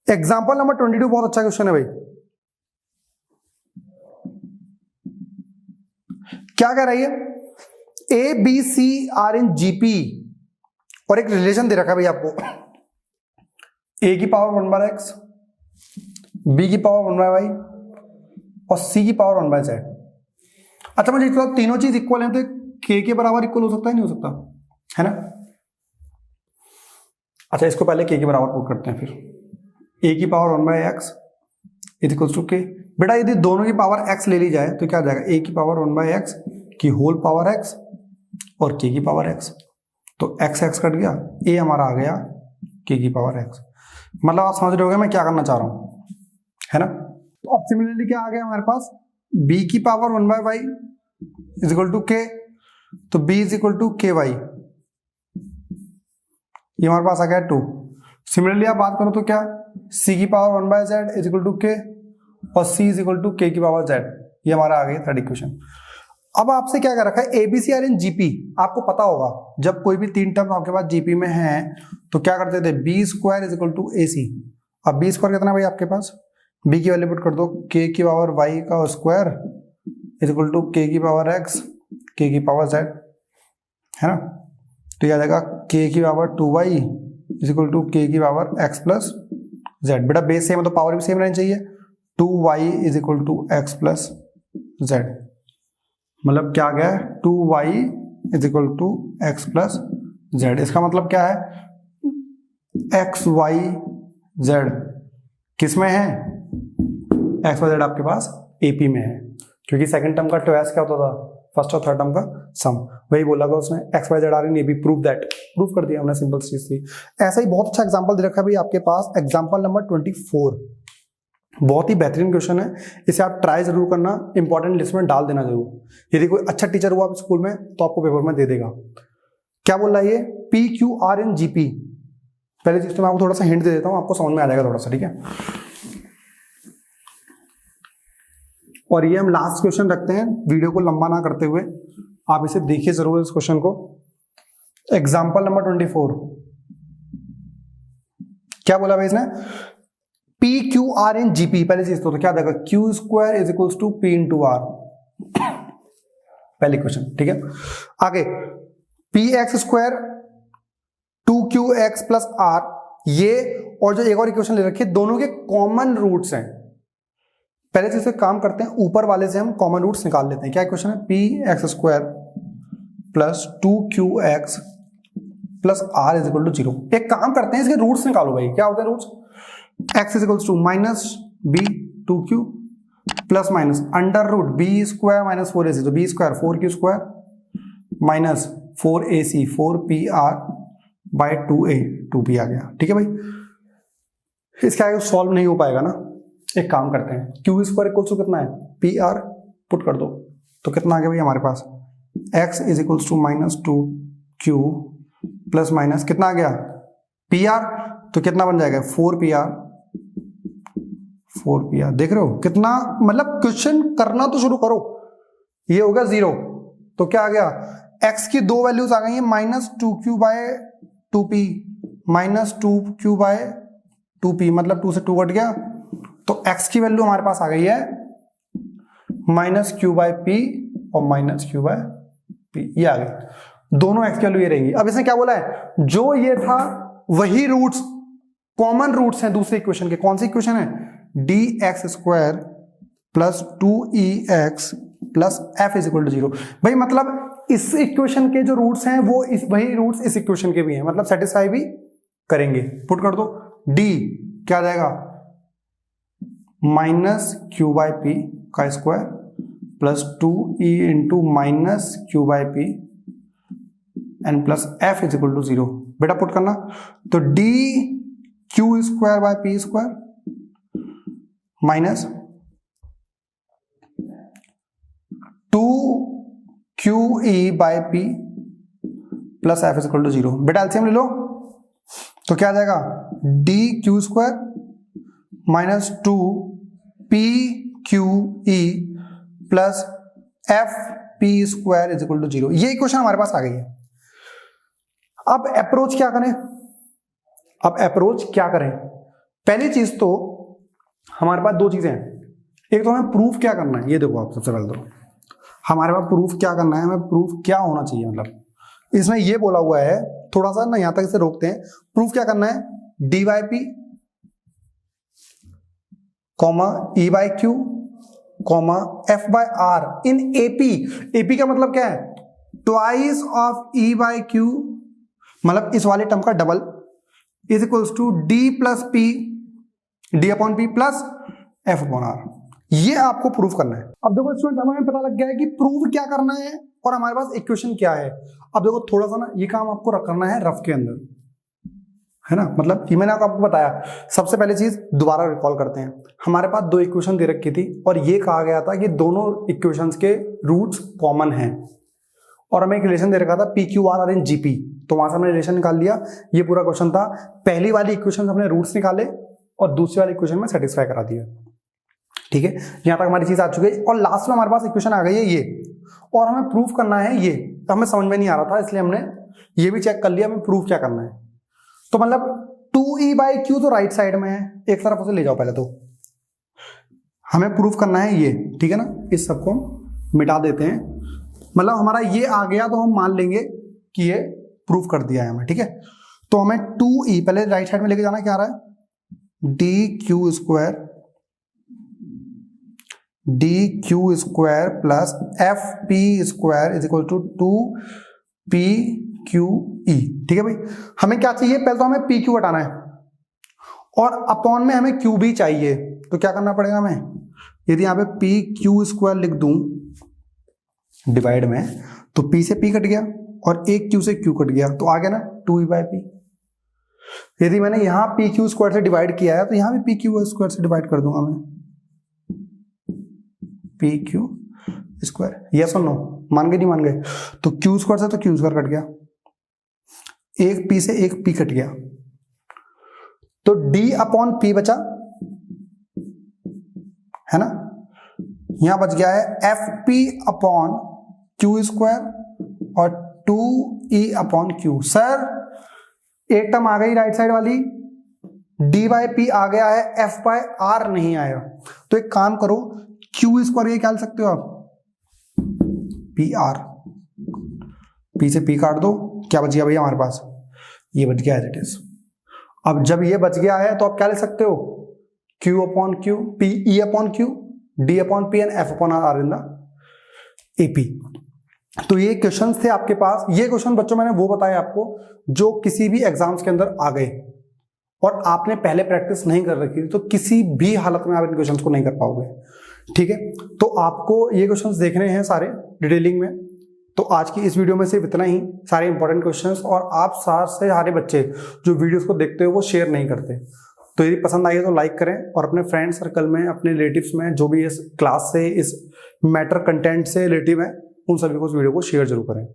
एग्जाम्पल नंबर 22 बहुत अच्छा क्वेश्चन है भाई। क्या कह रही है, a B c are in GP और एक रिलेशन दे रखा है भाई आपको, ए की पावर 1/x, बी की पावर 1/y और सी की पावर 1/z। अच्छा मुझे इतना तीनों चीज इक्वल है तो के बराबर इक्वल हो सकता है, नहीं हो सकता है ना। अच्छा इसको पहले के बराबर पुट करते हैं, फिर ए की पावर 1/x इक्वल्स टू के। बेटा यदि दोनों की पावर x ले ली जाए तो क्या आ जाएगा, ए की पावर 1/x की होल पावर x और के की पावर x, तो x कट गया, ए हमारा आ गया के की पावर x। मतलब आप समझ रहे होगे मैं क्या करना चाह रहा हूं, है ना। तो अब सिमिलरली क्या आ गया हमारे पास, b की power 1/y is equal to k, तो b is equal to k y, ये हमारे पास आ गया 2। सिमिलरली आप बात करो तो क्या, c की power 1/z is equal to के और c इज इक्वल टू के की पावर z, ये हमारा आ गया थर्ड इक्वेशन। अब आपसे क्या कर रखा है, एबीसी आर इन जीपी। आपको पता होगा जब कोई भी तीन टर्म आपके पास जीपी में है तो क्या करते थे, B square is equal to A C. अब बी स्क्वायर कितना भाई आपके पास, बी की वैल्यू पुट कर दो, के की पावर वाई का स्क्वायर इज इक्वल टू के की पावर एक्स के की पावर जेड, है ना। तो यह आ जाएगा के की power 2y is equal to के की पावर एक्स प्लस जेड। बेटा बेस सेम है तो पावर भी सेम रहनी चाहिए, 2y is equal to x plus z. मतलब क्या आ गया है, 2y is equal to x plus z. इसका मतलब क्या है, एक्स वाई जेड किस में है, एक्स वाई जेड आपके पास एपी में है, क्योंकि सेकंड टर्म का ट्वाइस क्या होता था, फर्स्ट और थर्ड टर्म का सम। वही बोला था उसने, x y z are in AP, prove that, prove कर दिया हमने, सिंपल चीज थी। ऐसा ही बहुत अच्छा एग्जांपल दे रखा है भाई आपके पास, एग्जांपल नंबर 24, बहुत ही बेहतरीन क्वेश्चन है, इसे आप ट्राई जरूर करना, इंपॉर्टेंट लिस्ट में डाल देना जरूर। यदि कोई अच्छा टीचर हुआ आप स्कूल में तो आपको पेपर में दे देगा। क्या बोल रहा है ये, p q r in GP. पहले चीज तो मैं आपको थोड़ा सा हिंट दे देता हूं, आपको समझ में आ जाएगा थोड़ा सा, ठीक है। और ये हम लास्ट क्वेश्चन रखते हैं, वीडियो को लंबा ना करते हुए आप इसे देखिए जरूर इस क्वेश्चन को। एग्जाम्पल नंबर 24, क्या बोला भाई इसने, p q r in GP. पहले चीज तो क्या देगा, q square is equals to p into r, पहले क्वेश्चन, ठीक है। आगे p x square 2qx plus r, ये और जो एक और इक्वेशन ले रखी है दोनों के कॉमन रूट्स हैं। पहले चीज से काम करते हैं, ऊपर वाले से हम कॉमन रूट्स निकाल लेते हैं। क्या इक्वेशन है, p x square plus 2qx plus r is equal to 0। एक काम करते हैं, इसके रूट्स निकालो भाई, क्या होते हैं roots, x is equals to minus b 2q plus minus under root b square minus 4ac, तो b square 4q square minus 4ac 4pr by 2a 2p आ गया, ठीक है भाई। इसका आगे सॉल्व नहीं हो पाएगा ना, एक काम करते हैं, q स्क्वायर इक्वल्स टू कितना है, pr पुट कर दो, तो कितना आ गया भाई हमारे पास, x is equals to minus 2q plus minus कितना आ गया pr, तो कितना बन जाएगा 4pr। देख रहे हो कितना, मतलब क्वेश्चन करना तो शुरू करो। ये होगा 0, तो क्या आ गया, x की दो वैल्यूज आ गई हैं, minus 2q bye 2p minus 2q bye 2p, मतलब 2 से 2 कट गया, तो x की वैल्यू हमारे पास आ गई है माइनस q बाय p और माइनस q बाय p, ये आ गई, दोनों x की वैल्यू ये रहेंगी। अब इसने क्या बोला है, जो ये था वही रूट्स, कॉमन रूट्स हैं दूसरे इक्वेशन के। कौन सी इक्वेशन है, dx square plus 2ex plus f is equal to 0। भाई मतलब इस इक्वेशन के जो रूट्स हैं वो वही रूट्स इस इक्वेशन के भी हैं, मतलब सेटिस्फाई भी करेंगे। पुट कर दो, d क्या आ जाएगा, माइनस q बाय p का square plus 2e into minus q by p n plus f is equal to 0। बेटा पुट करना, तो d q square by p square minus 2QE by p plus f is equal to 0। बेटा LCM ले लो, तो क्या आ जाएगा, d q square minus 2PQE plus f p square is equal to 0। ये इक्वेशन हमारे पास आ गई है। अब अप्रोच क्या करें, पहली चीज तो हमारे पास दो चीजें हैं। एक तो हमें प्रूफ क्या करना है, ये देखो आप, सबसे पहले तो हमारे पास प्रूफ क्या करना है, हमें प्रूफ क्या होना चाहिए, मतलब इसमें ये बोला हुआ है, थोड़ा सा ना यहां तक इसे रोकते हैं। प्रूफ क्या करना है, d by p comma e by q comma f by r in AP. AP का मतलब क्या है, twice of e by q, मतलब इस वाले टर्म का double, is equals to d plus p, d upon p plus f upon r. ये आपको प्रूफ करना है। अब देखो स्टूडेंट, हमें पता लग गया है कि प्रूव क्या करना है और हमारे पास इक्वेशन क्या है। अब देखो थोड़ा सा ना ये काम आपको करना है रफ के अंदर, है ना, मतलब ये मैंने आपको बताया। सबसे पहले चीज दोबारा रिकॉल करते हैं। हमारे पास दो इक्वेशन दे रखी थी और ये कहा गया था कि दोनों इक्वेशंस के रूट्स कॉमन हैं, और हमें एक रिलेशन दे रखा था p q r in GP, तो वहां से हमने रिलेशन निकाल लिया। ये पूरा क्वेश्चन था। पहली वाली इक्वेशन हमने रूट्स निकाले और दूसरी वाली इक्वेशन में सेटिस्फाई करा दिया। ठीक है, यहां तक हमारी चीज आ चुकी है और लास्ट में हमारे पास इक्वेशन आ गई है ये, और हमें प्रूफ करना है ये। तो हमें समझ में नहीं आ रहा था, इसलिए हमने ये भी चेक कर लिया हमें प्रूफ क्या करना है। तो मतलब 2E बाई क्यू तो राइट साइड में है, एक तरफ उसे ले जाओ पहले, तो हमें प्रूफ करना है ये। ठीक है ना, इस सबको हम मिटा देते हैं, मतलब हमारा ये आ गया तो हम मान लेंगे कि ये प्रूफ कर दिया है हमें। ठीक है, तो हमें 2E पहले राइट साइड में लेके जाना, क्या आ रहा है, d q square plus f p square is equal to 2PQE। ठीक है भाई, हमें क्या चाहिए, पहले तो हमें PQ हटाना है और अपॉन में हमें Q भी चाहिए। तो क्या करना पड़ेगा हमें, यदि यहाँ पे PQ स्क्वायर लिख दूं डिवाइड में, तो P से P कट गया और एक Q से Q कट गया, तो आ गया ना 2E बाई P। यदि मैंने यहाँ PQ स्क्वायर से डिवाइड किया है तो यहाँ भी PQ स्क्वायर से डिवाइड कर दूंगा मैं, PQ स्क्वायर। यस और नो, मान गए नहीं मान गए, तो Q स्क्वायर से तो Q स्क्वायर कट गया, एक P से एक P कट गया, तो D अपॉन P बचा, है ना, यहां बच गया है FP अपॉन Q स्क्वायर और 2E अपॉन Q। सर एक टर्म आ गई राइट साइड वाली, D बाई P आ गया है, F बाय R नहीं आया, तो एक काम करो, Q स्क्वायर ये क्या लिख सकते हो आप, PR, P से P काट दो, क्या बच गया भैया हमारे पास, ये बच गया एज इट इज। अब जब ये बच गया है तो आप क्या लिख सकते हो, Q upon Q, PE upon Q, D upon P and F upon R in the AP। तो ये क्वेश्चन थे आपके पास। ये क्वेश्चन बच्चों मैंने वो बताया आपको जो किसी भी एग्जाम्स के अंदर आ गए और आपने पहले प्रैक्टिस नहीं कर रखी, तो किसी भी हालत में आप इन क्वेश्चंस को नहीं कर पाओगे। ठीक है, तो आपको ये क्वेश्चंस देखने हैं सारे डिटेलिंग में। तो आज की इस वीडियो में सिर्फ इतना ही, सारे इंपॉर्टेंट क्वेश्चंस, और आप सारे बच्चे जो वीडियोस को देखते हो वो शेयर नहीं करते। तो यदि पसंद आई है तो लाइक करें और अपने फ्रेंड सर्कल में, अपने रिलेटिव्स में जो भी इस क्लास से, इस मैटर कंटेंट से रिलेटिव है, उन सभी को इस वीडियो को शेयर जरूर करें।